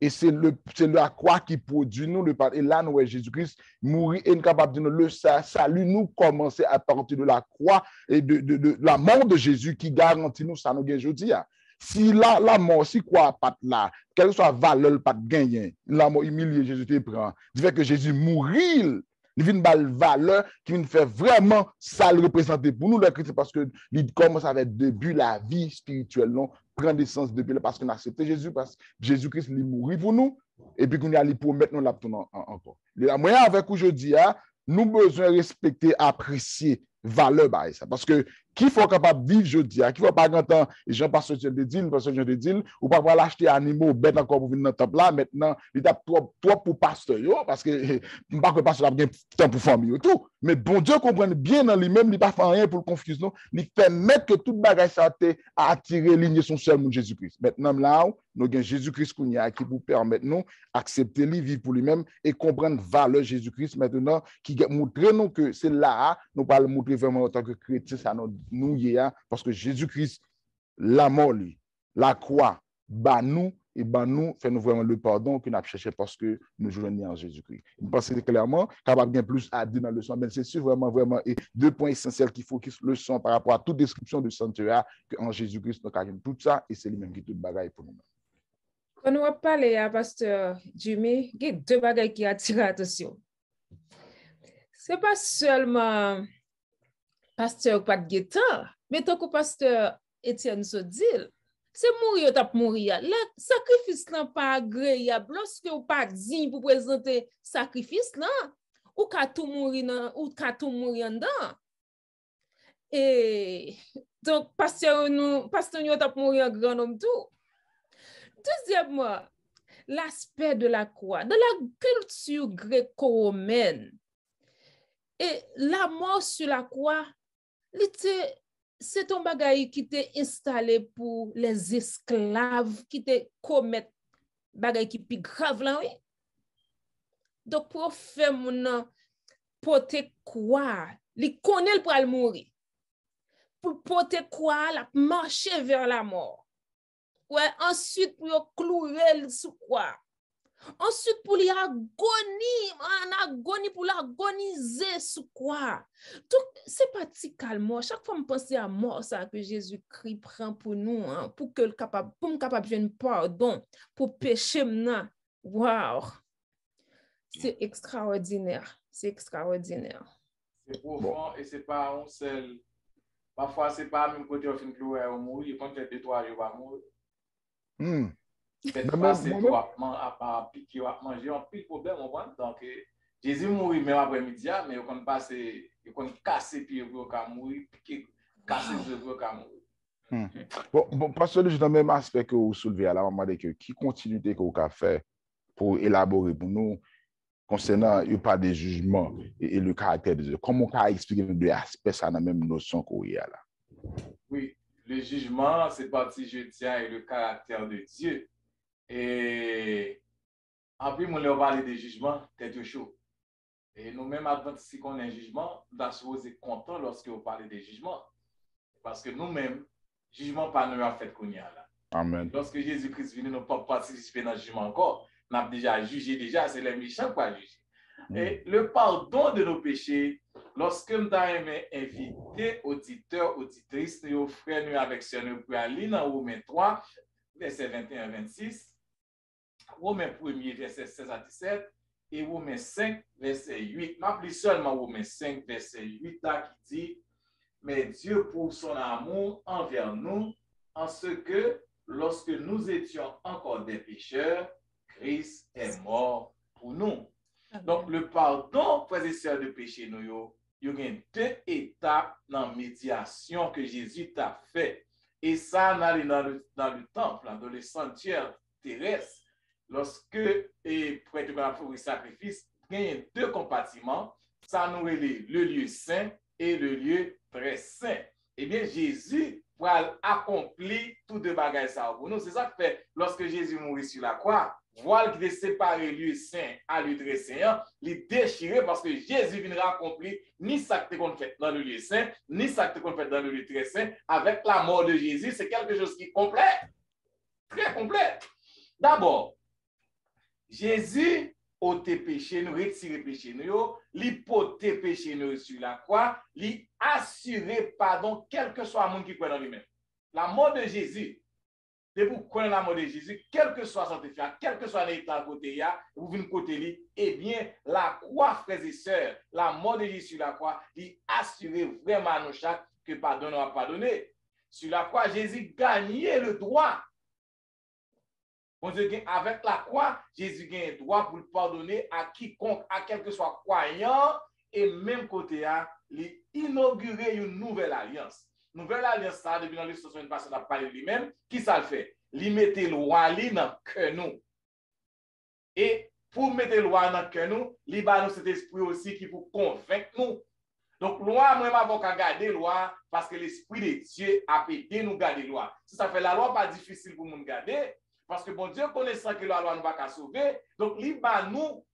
Et c'est la croix qui produit nous le pardon. Et là, nous, Jésus-Christ mourir et capable de nous le salut, nous commencer à partir de la croix et de la mort de Jésus qui garantit nous ça nous gagne aujourd'hui. Si la mort, si quoi pas là, quelle soit valeur pas de gagner, la mort humiliée Jésus te prend. Du fait que Jésus mourir, il vient de valeur qui vient faire vraiment ça le représenter pour nous les chrétiens parce que il commence avec début la vie spirituelle non prend des sens depuis là parce qu'on a accepté Jésus parce que Jésus-Christ il mourit pour nous et puis qu'on y a pour mettre nous là encore. Le moyen avec aujourd'hui nous besoin respecter apprécier valeur bah ça parce que qui faut capable vivre jeudi qui faut pas grand temps Jean pasteur de dire parce que Jean de dire ou pas pouvoir l'acheter animaux bête encore pour venir dans temple là maintenant il t'a trop pour pasteur parce que pas que pasteur a bien temps pour famille tout mais bon Dieu comprend bien dans lui-même il pas fait rien pour le confusion il permet que toute bagage ça a attiré ligne son seul monde Jésus-Christ maintenant là nous avons Jésus-Christ qui vous permet nous accepter lui vivre pour lui-même et comprendre valeur Jésus-Christ maintenant qui montre nous que c'est là nous pas le montrer vraiment en tant que chrétien ça nous y est parce que Jésus-Christ la mort la croix bah nous et bah nous fait nous vraiment le pardon que nous avons cherché parce que nous joignons en Jésus-Christ. Je pense clairement capable bien plus à dire dans le son mais c'est sûr vraiment et deux points essentiels qu'il faut le son par rapport à toute description de sanctuaire que en Jésus-Christ nous avons tout ça et c'est lui-même qui tout bagaille pour nous. Quand nous parlons à pasteur Jimmy, il y a deux bagailles qui attirent l'attention. C'est pas seulement pasteur pas de guettant, mais tant que pasteur Étienne Sodil, c'est mourir t'a mourir. Le sacrifice là pas agréable lorsque ou pas digne pour présenter sacrifice là, ou ka tout mourir ou ka tout mourir dedans. Et donc pasteur nous t'a mourir grand homme tout. Deuxièmement, l'aspect de la croix dans la culture gréco-romaine. Et la mort sur la croix, c'est un bagage qui était installé pour les esclaves qui te commettent bagage qui plus grave là oui. Donc pour faire mon porter croix, il connaît pour aller mourir. pour porter quoi, la marcher vers la mort. Ouais, ensuite pour clouer sous quoi. Ensuite, pour l'agonie, en agonie, pour l'agoniser sous quoi? Donc, c'est pas si calme. Chaque fois, je pense à mort, ça que Jésus-Christ prend pour nous, hein, pour me capable de pardon, pour pécher maintenant. Wow! C'est extraordinaire. C'est extraordinaire. C'est profond et c'est pas un seul. Parfois, c'est pas même côté au fin cloué au mourir, il compte 2-3 jours à mourir. Cette fois, c'est toi à appliquer, à manger, on pile problème, on voit. Donc, Jésus mourit même après-midi, mais on passe, on casse pied pour qu'il mourir, casser les œufs pour qu'il mourir. Bon, parce que dans le même aspect que vous soulevez à la moment de qui continuité que vous avez fait pour élaborer pour nous concernant il pas de jugement et le caractère de Dieu. Comment on expliquer deux aspects ça dans la même notion qu'on y a là? Oui, le jugement, c'est parti, je tiens, et le caractère de Dieu. Et en plus, on parle de jugement, tête chaud. Et nous-mêmes, adventistes, si on a un jugement, nous sommes contents lorsque vous parlez de jugement. Parce que nous-mêmes, jugement pas nous en fait qu'on y a là. Amen. Lorsque Jésus-Christ vient, nous ne pouvons pas participer dans le jugement encore. Nous avons déjà jugé, c'est les méchants qui ont jugé. Et le pardon de nos péchés, lorsque nous avons invité auditeurs, auditrices, nos frères, nous avec sœurs, nous pouvons aller dans Romains 3, verset 21-26, Romains 1er, verset 16 à 17, et Romains 5, verset 8. M'appelez seulement Romains 5, verset 8, là, qui dit, mais Dieu prouve son amour envers nous, en ce que, lorsque nous étions encore des pécheurs, Christ est mort pour nous. Amen. Donc, le pardon, frères et sœurs, de péché, il y a deux étapes dans la médiation que Jésus t'a fait. Et ça, on allait dans le temple, dans le sanctuaire terrestre. Lorsque et prêtre pour le sacrifice, il y a deux compartiments. Ça nous relie le lieu saint et le lieu très saint. Eh bien, Jésus va accomplir tous deux bagages ça pour nous. C'est ça que fait lorsque Jésus mourit sur la croix. Voile qui séparer le lieu saint à lieu très saint, les déchirer parce que Jésus viendra accomplir ni ça que qu'on fait dans le lieu saint, ni ça que qu'on fait dans le lieu très saint. Avec la mort de Jésus, c'est quelque chose qui est complet, très complet. D'abord, Jésus ôté péché, nous retiré péché, nous, l'hypothé péché nous sur la croix, lui assurer pardon, quel que soit le monde qui croit dans lui-même. La mort de Jésus, de vous connaître la mort de Jésus, quel que soit son défi, quel que soit l'état côté, vous venez côté lui, eh bien, la croix, frères et sœurs, la mort de Jésus sur la croix, lui assurer vraiment à nous chaque que pardon n'a pas pardonné. Sur la croix, Jésus gagnait le droit. Avec la croix, Jésus gagne le droit pour le pardonner à quiconque, à quel que soit croyant, et même côté, il inaugurer une nouvelle alliance. Nouvelle alliance, ça, depuis dans l'histoire, une personne a parlé de lui-même, qui ça le fait? Il mettait le roi dans le cœur nous. Et pour mettre le roi dans le cœur nous, il y a cet esprit aussi qui vous convainc nous. Donc, loi, moi, je vais garder la loi parce que l'esprit de Dieu a aidé nous garder la loi. Si ça fait la loi pas difficile pour nous garder, parce que bon Dieu connaissant que la loi ne va pas sauver, donc il va nous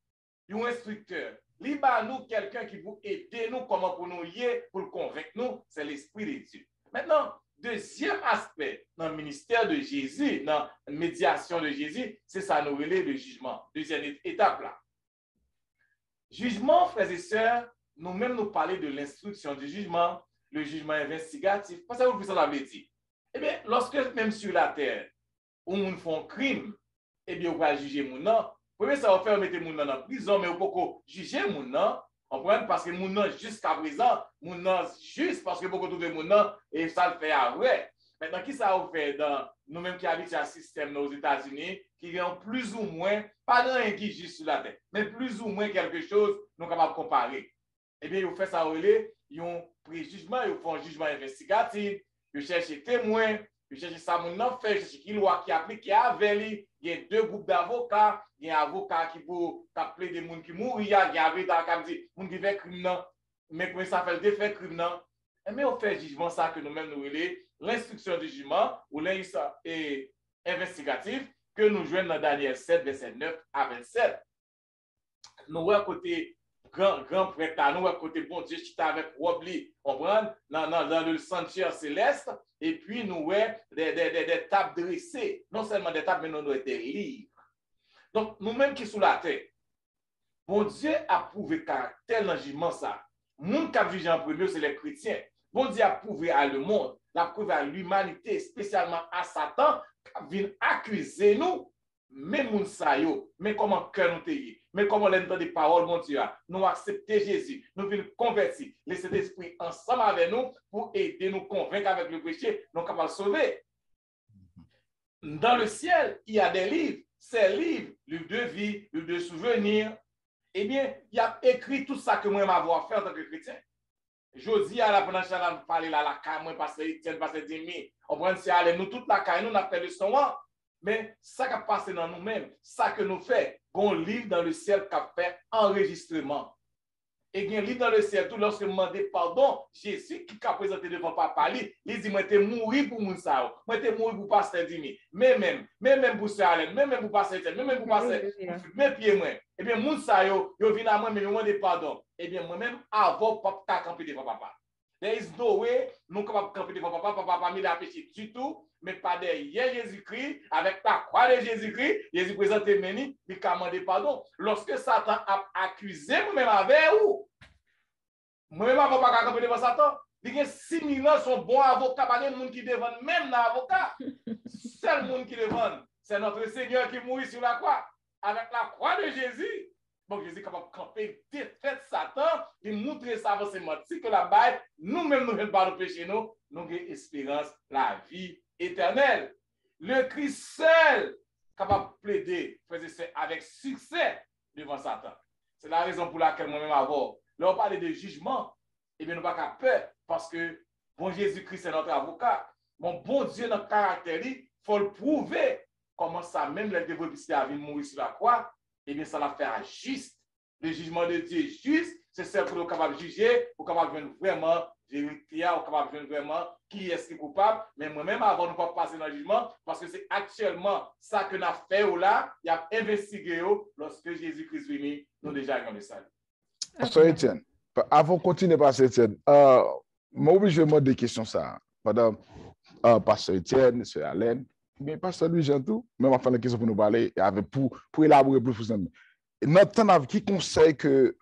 un instructeur, il va nous quelqu'un qui vous aider nous comment pour nous y pour le convaincre nous, c'est l'esprit de Dieu. Maintenant, deuxième aspect dans le ministère de Jésus, dans la médiation de Jésus, c'est ça nous relève le jugement. Deuxième étape là. Jugement, frères et sœurs, nous-mêmes nous parler de l'instruction du jugement, le jugement investigatif. Parce que vous pouvez l'avez dit. Eh bien, lorsque même sur la terre, où on fait un crime, eh bien, on va juger mon nom. Premier, ça va faire mettre mon nom en prison, mais on peut juger mon nom. On prend parce que mon nom, jusqu'à présent, mon nom, juste parce que beaucoup de mon nom, et ça le fait après. Maintenant, qui ça va faire dans nous-mêmes qui habitent un système aux États-Unis, qui ont plus ou moins, pas dans un qui juste sur la terre, mais plus ou moins quelque chose, nous sommes capables de comparer. Eh bien, ils font ça au lieu, ils ont pris jugement, ils font un jugement investigatif, ils cherchent témoins, ils cherchent ça, mon nom fait, ils cherchent qui loi qui applique, qui avait lui. Il y a deux groupes d'avocats, il y a un avocat qui peut appeler des gens qui mourent, il y a un avocat qui dit, des gens qui fait crime, mais comment ça fait le défait crime, mais on fait jugement ça que nous-mêmes nous relèvons, l'instruction du jugement ou l'instruction investigative que nous jouons dans Daniel 7, verset 9 à 27. Nous voyons côté grand prêtre à nous, à côté bon Dieu, qui avec Wobli, on prend dans le sanctuaire céleste, et puis nous, ouais, des tables dressées. Non seulement des tables, mais nous des livres. Donc, nous-mêmes qui sommes sous la terre, bon Dieu a prouvé caractère dans le jugement ça. Moun qui a jugé en premier, c'est les chrétiens. Bon Dieu a prouvé à le monde, l'a prouvé à l'humanité, spécialement à Satan, qui vient accuser nous, mais moun sa yo, mais comment cœur nous payer, mais comment l'entendre des paroles, mon Dieu, nous accepter Jésus, nous venons convertir, laisser l'esprit ensemble avec nous pour aider nous convaincre avec le péché, nous capables de sauver. Dans le ciel, il y a des livres, ces livres, livres de vie, livres de souvenirs, eh bien, il y a écrit tout ça que moi m'avoir fait en tant que chrétien. Je dis à la pendant que je parle là, la caille, moi, pasteur Etienne, pasteur Dimi, on prend si aller, nous, toute la caille, nous, on a fait le son, mais ça qui a passé dans nous-mêmes, ça que nous faisons, bon livre dans le ciel qui a fait enregistrement. Et il y a un livre dans le ciel, tout lorsque je demandais pardon, Jésus qui a présenté devant papa, il dit, moi, je suis mort pour mon sao, moi, je suis mort pour pasteur Dimi, même pour Sœur Alain, même pour pasteur Etienne, même pour pasteur, mes pieds, moi. Eh bien, mon sao, yo vient à moi, mais je demande pardon. Eh bien, moi-même, avant, papa, camper devant papa. There is no way, nous capables de camper devant papa, papa pas mis la péché du tout, mais pas derrière Jésus-Christ, avec la croix de Jésus-Christ, Jésus présenté Méni, il a demandé pardon. Lorsque Satan a accusé moi-même avec vous, moi-même, avant pas camper devant Satan, il y a 6 000 ans, son bon avocat, pas de monde qui devant même l'avocat. Seul monde qui devant, c'est notre Seigneur qui mourit sur la croix, avec la croix de Jésus. Donc, Jésus est capable de camper, défaire Satan, et montrer ça avancement. Si que la Bible, nous-mêmes, nous ne venons pas nous pécher, nous avons espérance, la vie éternelle. Le Christ seul, capable de plaider, avec succès devant Satan. C'est la raison pour laquelle moi-même avant, là, on parle de jugement, et bien, nous n'avons pas peur, parce que bon Jésus-Christ est notre avocat. Mon bon Dieu, notre caractère, il faut le prouver. Comment ça, même les dévots qui a mourir sur la croix, eh bien, ça l'a fait juste. Le jugement de Dieu est juste. C'est celle que nous sommes capables de juger, pour capable de voir vraiment vérité, pour capable de voir vraiment qui est qui est coupable. Mais moi-même, avant de ne pas passer dans le jugement, parce que c'est actuellement ça que nous avons fait ou là, il a investigué lorsque Jésus-Christ est venu, nous déjà avons le salut. Pasteur Etienne, avant de continuer, Pasteur Etienne, moi, obligé de demander des questions ça. Pendant Pasteur Etienne, Sœur Alain, mais Pasteur Louis Jantou, même enfin la question pour nous parler, pour élaborer plus profondément. Notre temps, qui conseille que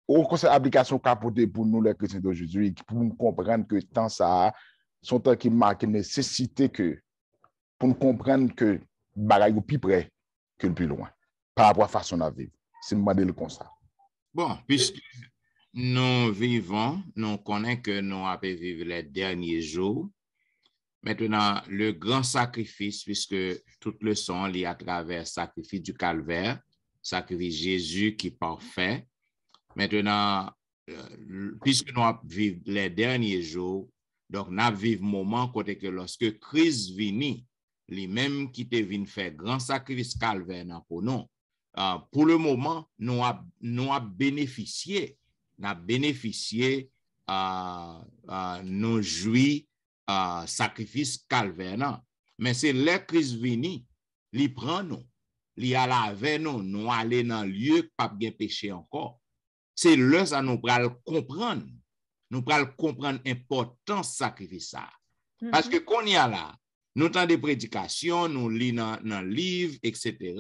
au conseil d'application capoté pour nous les chrétiens d'aujourd'hui, pour nous comprendre que temps ça son temps qui marque nécessité que pour nous comprendre que bagaille est plus près que le plus loin par rapport à la façon de vivre. C'est me demander le constat. Bon, puisque nous vivons, nous connaissons que nous avons vécu les derniers jours. Maintenant, le grand sacrifice, puisque toute leçon lie à travers le sacrifice du calvaire, sacrifice Jésus qui est parfait. Maintenant, puisque nous vivons les derniers jours, donc nous vivons un moment côté que lorsque Christ vini, lui-même qui te venu faire grand sacrifice calvaire pour nous, pour le moment, nous avons bénéficié, nous jouis sacrifice calvaire. Mais c'est là Christ vini, il prend nous, il a lavé nous, nous aller dans le lieu pas bien péché encore. C'est là ça nous pral comprendre. Nous pral comprendre l'importance sacrifice ça. Parce que qu'on y a là, nous temps des prédications, nous lisons dans le livre, etc.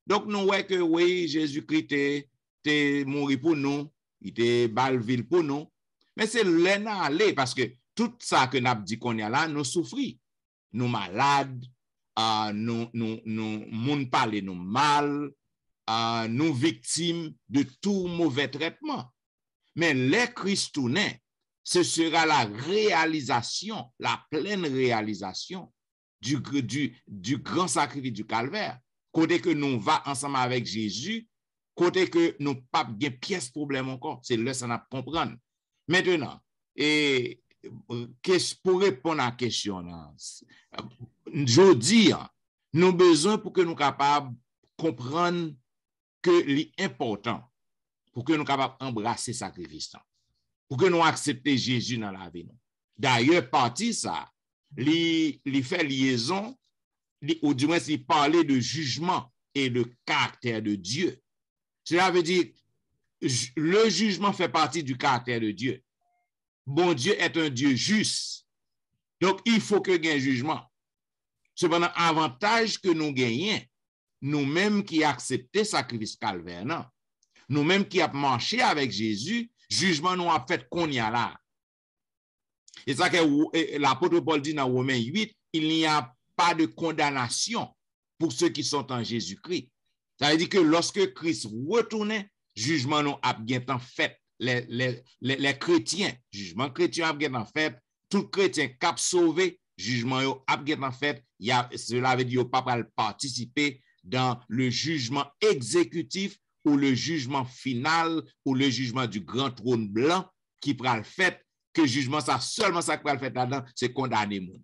Donc nous voyons que oui, Jésus-Christ est mort pour nous, il était balville pour nous. Mais c'est là nous aller parce que tout ça que nous avons dit qu'on y a là, nous souffrons. Nous malades, nous moun parler nous mal, nous victimes de tout mauvais traitement. Mais les Christ tournés, ce sera la réalisation, la pleine réalisation du grand sacrifice du calvaire. Côté que nous va ensemble avec Jésus, côté que nous pas de pièce problème encore. C'est là ça n'a comprendre. Maintenant, et pour répondre à la question, je dis, nous avons besoin pour que nous soyons capables de comprendre que l'important, pour que nous soyons capables d'embrasser le sacrifice, pour que nous acceptions Jésus dans la vie. D'ailleurs, parti ça, il fait liaison, ou du moins il parlait de jugement et de caractère de Dieu. Cela veut dire, le jugement fait partie du caractère de Dieu. Bon Dieu est un Dieu juste. Donc, il faut que il y ait un jugement. Cependant, avantage que nous gagnons, nous-mêmes qui acceptons sacrifice calvaire, non? Nous-mêmes qui avons marché avec Jésus, jugement nous a fait qu'on y a là. Et ça que l'apôtre Paul dit dans Romains 8, il n'y a pas de condamnation pour ceux qui sont en Jésus-Christ. Ça veut dire que lorsque Christ retournait, jugement nous a bien en fait. Les chrétiens, jugement chrétien a bien en fait, tout chrétien cap sauvé, jugement yo a bien en fait, cela veut dire qu'il pas participer dans le jugement exécutif ou le jugement final ou le jugement du grand trône blanc qui prend le fait que jugement ça seulement ça qui prend le fait là-dedans, c'est condamner moun.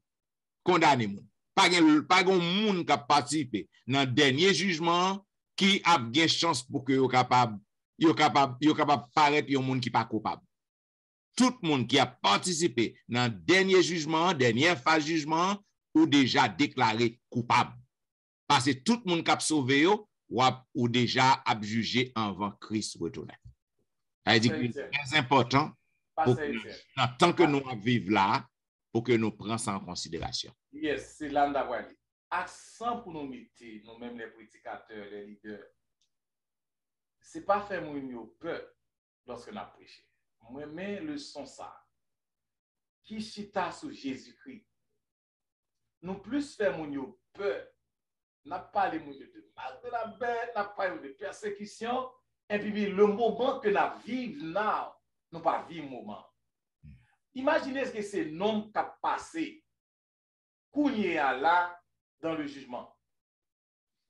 Condamner moun. Pas un monde qui a participé dans le dernier jugement qui a bien chance pour que yo capable paraître un monde qui pas coupable. Tout le monde qui a participé dans le dernier jugement, dernière phase jugement, ou déjà déclaré coupable. Parce que tout le monde qui a sauvé ou déjà a jugé avant Christ retourner. C'est très important pour que, tant que nous vivons là, pour que nous prenions ça en considération. Yes, c'est là d'avoir dit. Accent pour nous mettre, nous-mêmes les prédicateurs, les leaders, c'est pas faire nous peur lorsque nous avons prêché. Moi, mais le son ça, qui chita sur Jésus-Christ, nous plus faire nous peur, n'a pas les mots de mal de la bête, n'a pas de persécution, et puis le moment que nous vivons là, nous pas vivre moment. Imaginez ce que c'est l'homme qui a passé, cougné là dans le jugement,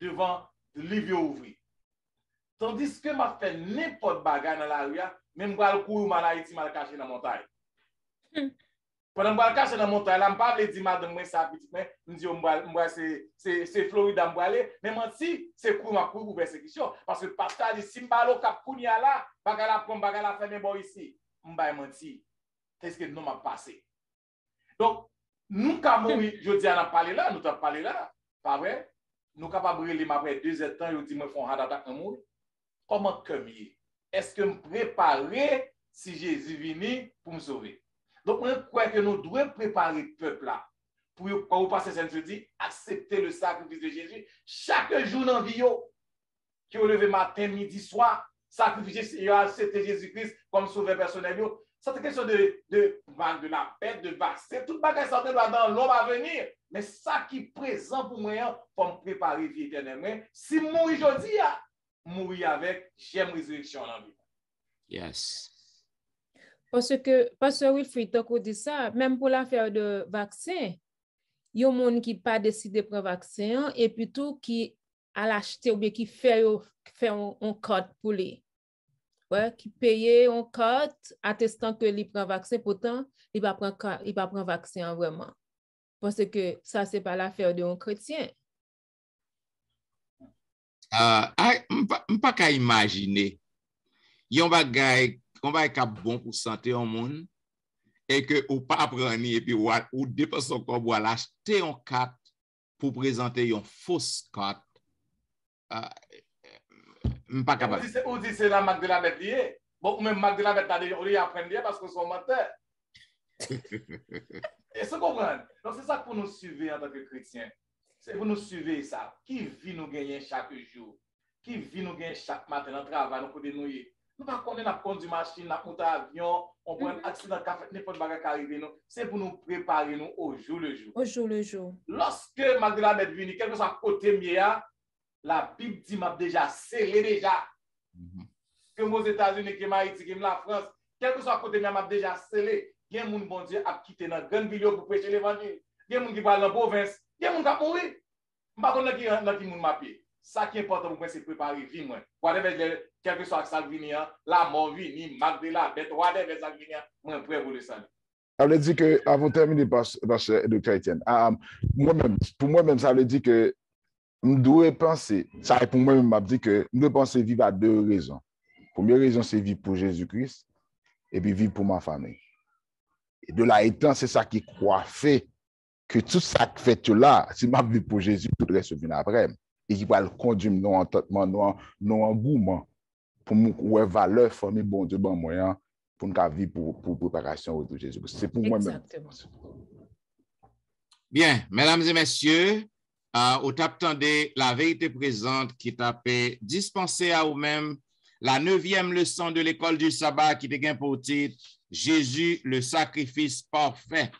devant le livre ouvert. Tandis que m'a fait n'importe bagarre dans la rue, même quand le courir mal Haïti mal caché dans la montagne. Pendant que je caché dans la montagne, je ne pas dire madame moi ça petit mais me dit moi c'est Florida m'aller, mais si c'est courir pour persécution parce que pasteur dit si m'balo cap kounya là, bagarre la prendre bagarre la faire bon ici. M'ba menti. Qu'est-ce que nous m'a passé? Donc nous quand mourir, je dis à parler là, nous t'en parler là, pas vrai? Nous capable brûler après 2 heures temps, yo dit moi font heart attack dans mourir. Comment que est-ce que me préparer si Jésus vient pour me sauver? Donc, je crois que nous devons préparer le peuple là. Pour quand vous passez ce jeudi, accepter le sacrifice de Jésus chaque jour dans la vie. Qui au lever matin, midi, soir, sacrifier, accepter Jésus-Christ comme sauveur personnel. C'est une question de la paix, de vaccin. Tout le bagage ça doit dans l'homme à venir. Mais ça qui est présent pour moi, pour me préparer vie éternelle. Si je mourir aujourd'hui, mourir avec, j'aime résurrection en vie. Yes. Parce que, Pasteur Wilfrid, tu dit ça, même pour l'affaire de vaccin, il y a des gens qui n'ont pas décidé de prendre vaccin et puis tout qui a l'acheté ou bien qui fait un code pour lui. Ouais, qui paye un code attestant que il prend vaccin, pourtant, il va prendre vaccin vraiment. Parce que ça, ce n'est pas l'affaire d'un chrétien. Je ne peux pas imaginer. Il y a un bagage bon pour santé au monde et que ou pas prendre et puis ou dépenser encore pour acheter un carte pour présenter une fausse carte. Pas capable. On dit c'est la marque de la bête liée. Bon, même marque de la bête on y apprend bien parce qu'on sont menteurs. Et ce qu'on comprend. Donc c'est ça pour nous suivre en tant que chrétiens. C'est pour nous suivre ça. Qui vit nous gagner chaque jour? Qui vit nous gagner chaque matin dans le travail, nous pouvons nous nous pas connaître n'a conduit machine, n'a monté avion, on prend un accident café n'importe bagarre qui arrive nous, c'est pour nous préparer nous au jour le jour. Au jour le jour. Lorsque Magdalene est venue, quelque soit côté mia, la Bible dit m'a déjà scellé déjà. Que aux États-Unis, que Haïti, que la France, quelque soit côté mia m'a déjà scellé. Il y a un monde bon Dieu a quitté dans grande ville pour prêcher l'évangile. Il y a un monde qui parle dans province, il y a un monde qui a mouru. Pas connait qui monde m'a pied. Ça qui est important pour moi, c'est préparer vie, moi. Quel que soit ça vini, la mort vini, Magdala, bête, whatever ça vini, moi, prêt pour le salut. Ça veut dire que, avant de terminer, Pasteur Dr. Etienne, pour moi-même, ça veut dire que je dois penser, ça pour moi-même, m'a dit que je dois penser vivre à 2 raisons. Première raison, c'est vivre pour Jésus-Christ, et puis vivre pour ma famille. Et de là étant, c'est ça qui croit fait que tout ça que fait là, si ma vie pour Jésus, tout le reste vient après. Et qui va le conduire non entendement, non engouement pour moi valeur famille bon Dieu bon moyen pour nous vivre pour préparation au Jésus. C'est pour moi-même. Exactement. Bien, mesdames et messieurs, au t'attendez la vérité présente qui t'a dispensé à vous-même la 9e leçon de l'école du sabbat qui te gagne pour titre Jésus, le sacrifice parfait.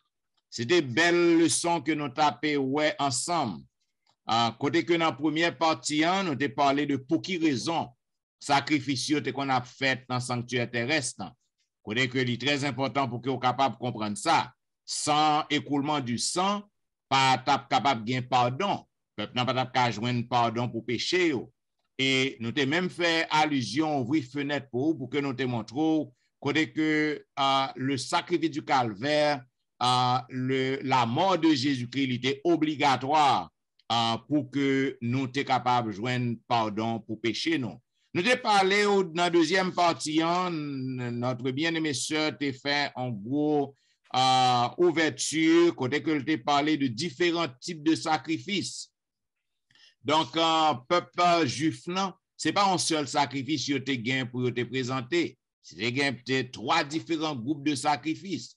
C'était belle leçon que nous tapé ouais ensemble. Côté que dans la première partie, nous t'ai parlé de pour qui raison sacrifice qu'on a fait dans le sanctuaire terrestre. Côté que c'est très important pour que vous capable de comprendre ça. Sans écoulement du sang, pas capable de gagner pardon. Peuple n'a pas capable de joindre pardon pour péché. Et nous t'ai même fait allusion, ouvrir fenêtre pour que nous te montrons côté que le sacrifice du calvaire, la mort de Jésus-Christ était obligatoire pour que nous t'es capable de joindre pardon pour péché. Nous t'ai parlé dans la deuxième partie, notre bien-aimé sœur t'a fait en gros ouverture, côté que t'ai parlé de différents types de sacrifices. Donc, peuple juif, non, c'est pas un seul sacrifice que tu gagné pour te présenter. C'est peut-être 3 différents groupes de sacrifices.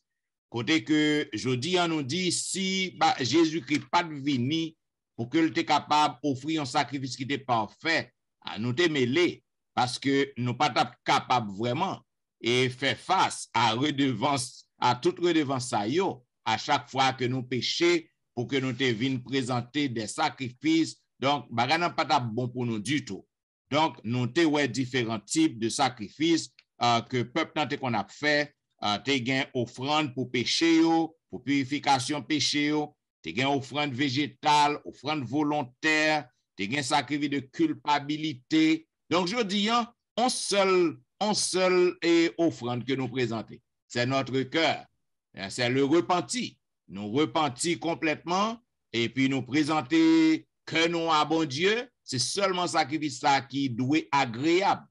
Côté que, jeudi, on nous dit, si Jésus-Christ pas de vini pour que tu es capable d'offrir un sacrifice qui était parfait, nous te mêlé, parce que nous pas capable vraiment et faire face à redevance, à toute redevance à chaque fois que nous péchons pour que nous te vînes présenter des sacrifices. Donc, baga n'a pas bon pour nous du tout. Donc, nous avons différents types de sacrifices que le peuple qu'on a fait. Tu as offrande pour péché, pour purification péché, tu as offrande végétale, offrande volontaire, tu as sacrifice de culpabilité. Donc, je dis, on seul offrande que nous présentons. C'est notre cœur. C'est le repenti. Nous repentis complètement et puis nous présenter que nous à bon Dieu, c'est seulement sacrifice ça qui doit agréable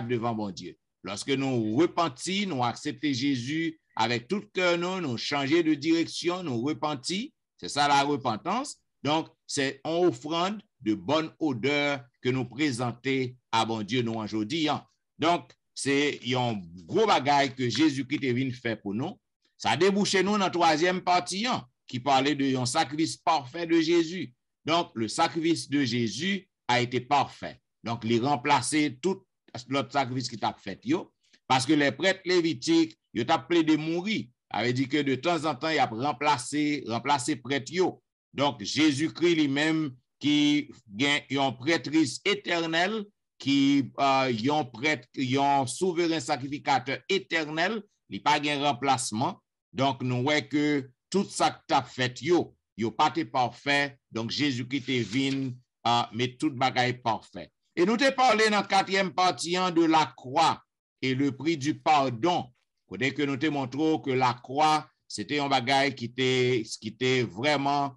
devant bon Dieu. Lorsque nous repentis, nous acceptons Jésus avec tout cœur, nous changer de direction, nous repentis, c'est ça la repentance. Donc, c'est une offrande de bonne odeur que nous présentons à bon Dieu nous aujourd'hui. Donc, c'est un gros bagage que Jésus-Christ est venu faire pour nous. Ça a débouché nous dans la 3e partie, qui parlait de un sacrifice parfait de Jésus. Donc, le sacrifice de Jésus a été parfait. Donc, il remplaçait tout l'autre sacrifice qui t'a fait. Parce que les prêtres lévitiques, ils ont appelé de mourir. Avait dit que de temps en temps, il a remplacé prêtre. Donc, Jésus-Christ lui-même, qui a une prêtrise éternelle, qui un souverain sacrificateur éternel, il n'y a pas de remplacement. Donc, nous voyons que tout ça que tu as fait, yo pas été parfait. Donc, Jésus-Christ est venu, mais tout bagaille parfait. Et nous t'ai parlé dans la 4e partie de la croix et le prix du pardon. Dès que nous t'ai montré que la croix, c'était un bagaille qui était vraiment,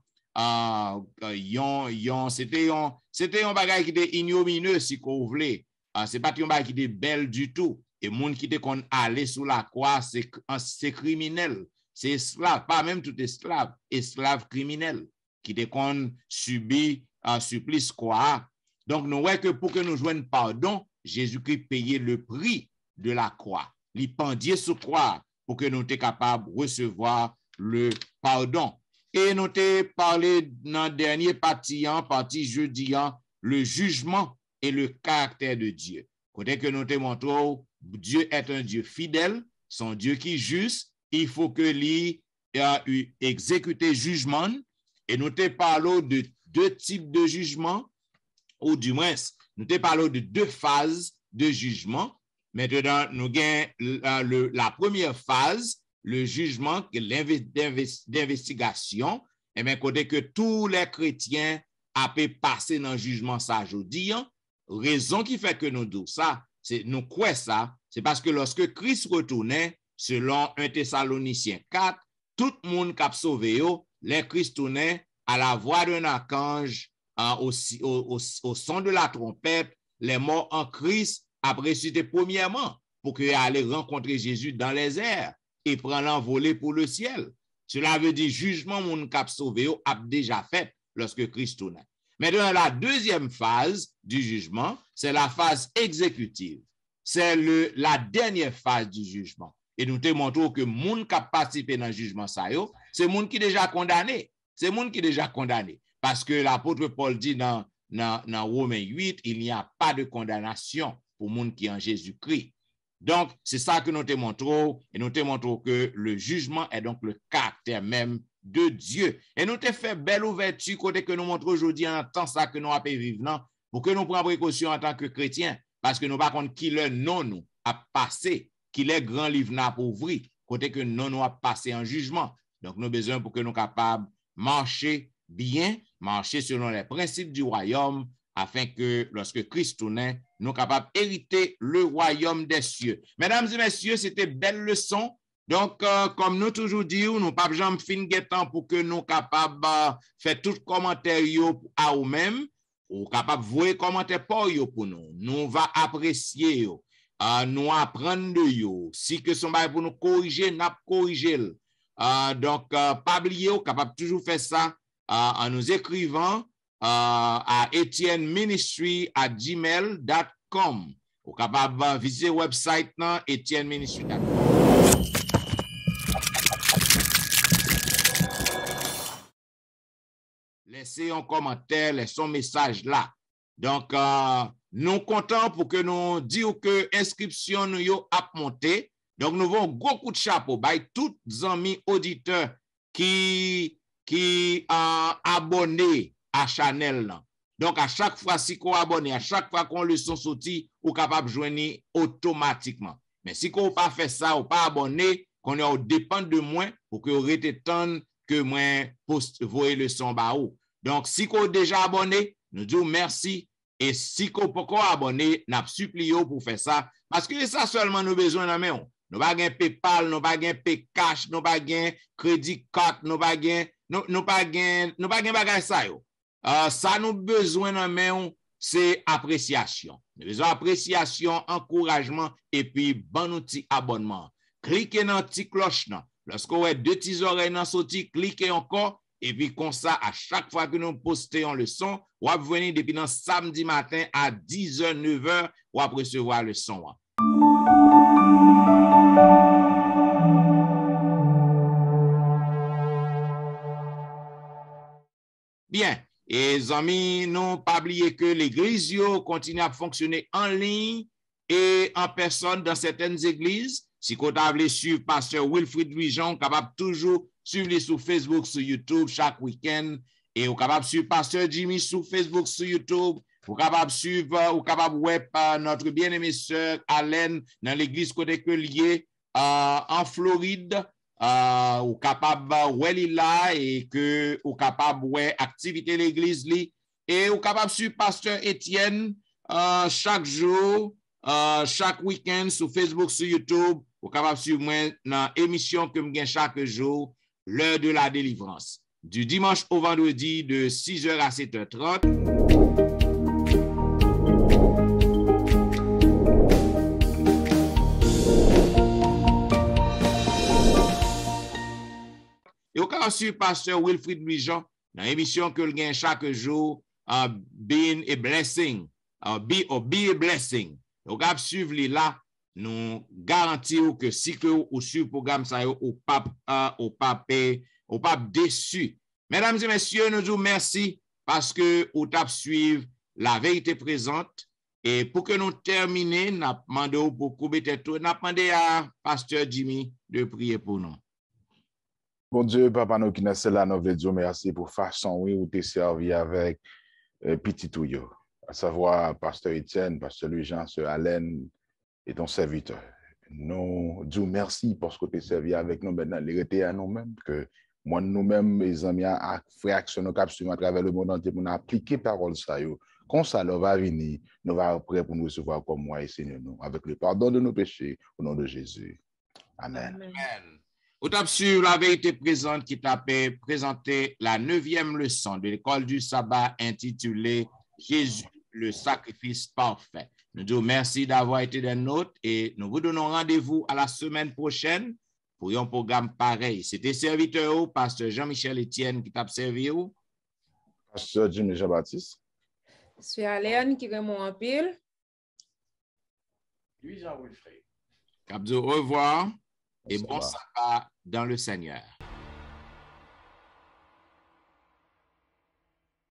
c'était un bagaille qui était ignomineux, si vous voulez. C'est pas un bagaille qui était belle du tout. Et monde qui était qu'on allait sous la croix, c'est criminel. C'est esclave, pas même tout esclave criminel, qui était qu'on subit un supplice quoi. Donc, nous voyons que pour que nous joignions pardon, Jésus-Christ payait le prix de la croix. Il pendait sur croix pour que nous soyons capables de recevoir le pardon. Et nous avons parlé dans la dernière partie jeudi, le jugement et le caractère de Dieu. Côté que nous te montrons, Dieu est un Dieu fidèle, son Dieu qui est juste, il faut que lui exécute jugement. Et nous te parlons de 2 types de jugement, ou du moins, nous te parlons de 2 phases de jugement. Maintenant, nous avons la première phase, le jugement, d'investigation, et bien, côté que tous les chrétiens a pu passer dans le jugement ça aujourd'hui. Raison qui fait que nous disons ça, c'est nous croyons ça, c'est parce que lorsque Christ retournait, selon 1 Thessaloniciens 4, tout le monde qui a sauvé, les Christ tournaient à la voix d'un archange, au son de la trompette, les morts en Christ a ressuscité premièrement pour qu'ils allaient rencontrer Jésus dans les airs et prendre l'envolée pour le ciel. Cela veut dire jugement mon cap sauvé a déjà fait lorsque Christ tournait. Maintenant, la deuxième phase du jugement, c'est la phase exécutive. C'est la dernière phase du jugement. Et nous te montrons que moun qui a participé dans le jugement, c'est moun qui déjà condamné. C'est moun qui déjà condamné. Parce que l'apôtre Paul dit dans Romains 8, il n'y a pas de condamnation pour moun qui est en Jésus-Christ. Donc, c'est ça que nous te montrons. Et nous te montrons que le jugement est donc le caractère même de Dieu. Et nous te fait belle ouverture côté que nous montrons aujourd'hui en temps ça que nous avons vivre pour que nous prenions précaution en tant que chrétiens. Parce que nous ne savons pas qui le nom nous a passé, qui les grands livres n'a pas ouvert, côté que non nous a passé en jugement. Donc, nous avons besoin pour que nous soyons capables de marcher bien, marcher selon les principes du royaume, afin que lorsque Christ tourne, nous sommes capables d'hériter le royaume des cieux. Mesdames et messieurs, c'était une belle leçon. Donc, comme nous toujours disons, nous ne pouvons pas jamais finir pour que nous soyons capables de faire tout commentaire à nous-mêmes, ou capables de voir commentaire pour nous. Nous va apprécier, nous apprendre de yo. Si que son bail pour nous corriger, nous corriger. Donc, pas oublier, capable toujours faire ça en nous écrivant à etienneministry@gmail.com. Ou capable de visiter le website etienneministry.com. Laissez un commentaire, laissez un message là. Donc, nous comptons pour que nous disions que l'inscription nous a monté. Donc, nous avons un gros coup de chapeau by tous les amis auditeurs qui abonnés à la chaîne. Donc, à chaque fois, si vous abonnez, à chaque fois qu'on le son sorti, vous êtes capable de joindre automatiquement. Mais si vous n'avez pas fait ça, vous n'êtes pas abonné, qu'on dépend de moi pour que vous êtes temps que moi poste voyez le son baou. Donc, si vous êtes déjà abonné, nous disons merci. Et si vous n'êtes pas abonné, nous supplions pour faire ça. Parce que c'est ça seulement nous besoin de main. Nous n'avons pas PayPal, nous n'avons pas Pcash, nous n'avons pas Credit Card, nous n'avons pas bagage ça. Ça nous besoin de main, c'est appréciation. Nous besoin appréciation, encouragement et puis bon outil abonnement. Cliquez dans la petite cloche. Lorsque vous avez deux petites oreilles dans sorti, cliquez encore. Et puis, comme ça, à chaque fois que nous postons le son, vous allez venir depuis le samedi matin à 10h, 9h, vous allez recevoir le son. Bien. Et les amis, n'ont pas oublié que l'église continue à fonctionner en ligne et en personne dans certaines églises. Si vous avez suivre Pasteur Wilfrid Louis-Jean, capable toujours suivre sur Facebook, sur YouTube chaque week-end. Et vous capable suivre Pasteur Jimmy sur Facebook, sur YouTube. Vous capable suivre, vous capable web notre bien-aimée sœur Alain dans l'église côté que lié en Floride. Ou capable ouais là et que ou capable ouais activité l'église li et ou capable suivre Pasteur Étienne chaque jour chaque week-end sur Facebook, sur YouTube. Ou capable suivre moi dans émission que me gagne chaque jour, l'heure de la délivrance, du dimanche au vendredi de 6h à 7h30. Et au cas où Pasteur Wilfrid Louis-Jean, dans l'émission que le gagne chaque jour, Being a Blessing, Be a Blessing. Au cas suivre là, nous garantissons que si que vous suivez le programme, ça ou pas déçu. Mesdames et messieurs, nous disons merci parce que vous avez suivi la vérité présente. Et pour que nous terminions, nous demandons pour couper tout, nous demandons à Pasteur Jimmy de prier pour nous. Bon Dieu, Papa, nous qui sommes là, nous voulons dire merci pour la façon où tu servi avec petit Touyo, à savoir Pasteur Étienne, Pasteur Louis-Jean, Sœur Alain et ton serviteur. Nous disons merci parce que tu servi avec nous maintenant, les rester à nous-mêmes, que moi, nous-mêmes, mes amis, à faire action à travers le monde entier pour nous appliquer parole ça. Quand ça va venir, nous va prêt pour nous recevoir comme moi et Seigneur nous, avec le pardon de nos péchés, au nom de Jésus. Amen. Amen. Vous avez sur la vérité présente qui t'a présenté la 9e leçon de l'école du sabbat intitulée Jésus, le sacrifice parfait. Nous disons merci d'avoir été des nôtres et nous vous donnons rendez-vous à la semaine prochaine pour un programme pareil. C'était serviteur, Pasteur Jean-Michel Etienne qui t'a servi. Pasteur Jimmy Jean-Baptiste. Monsieur Alain qui remont en pile. Louis Jean Wilfred. Cap dit au revoir et Ça bon va. sabbat dans le Seigneur.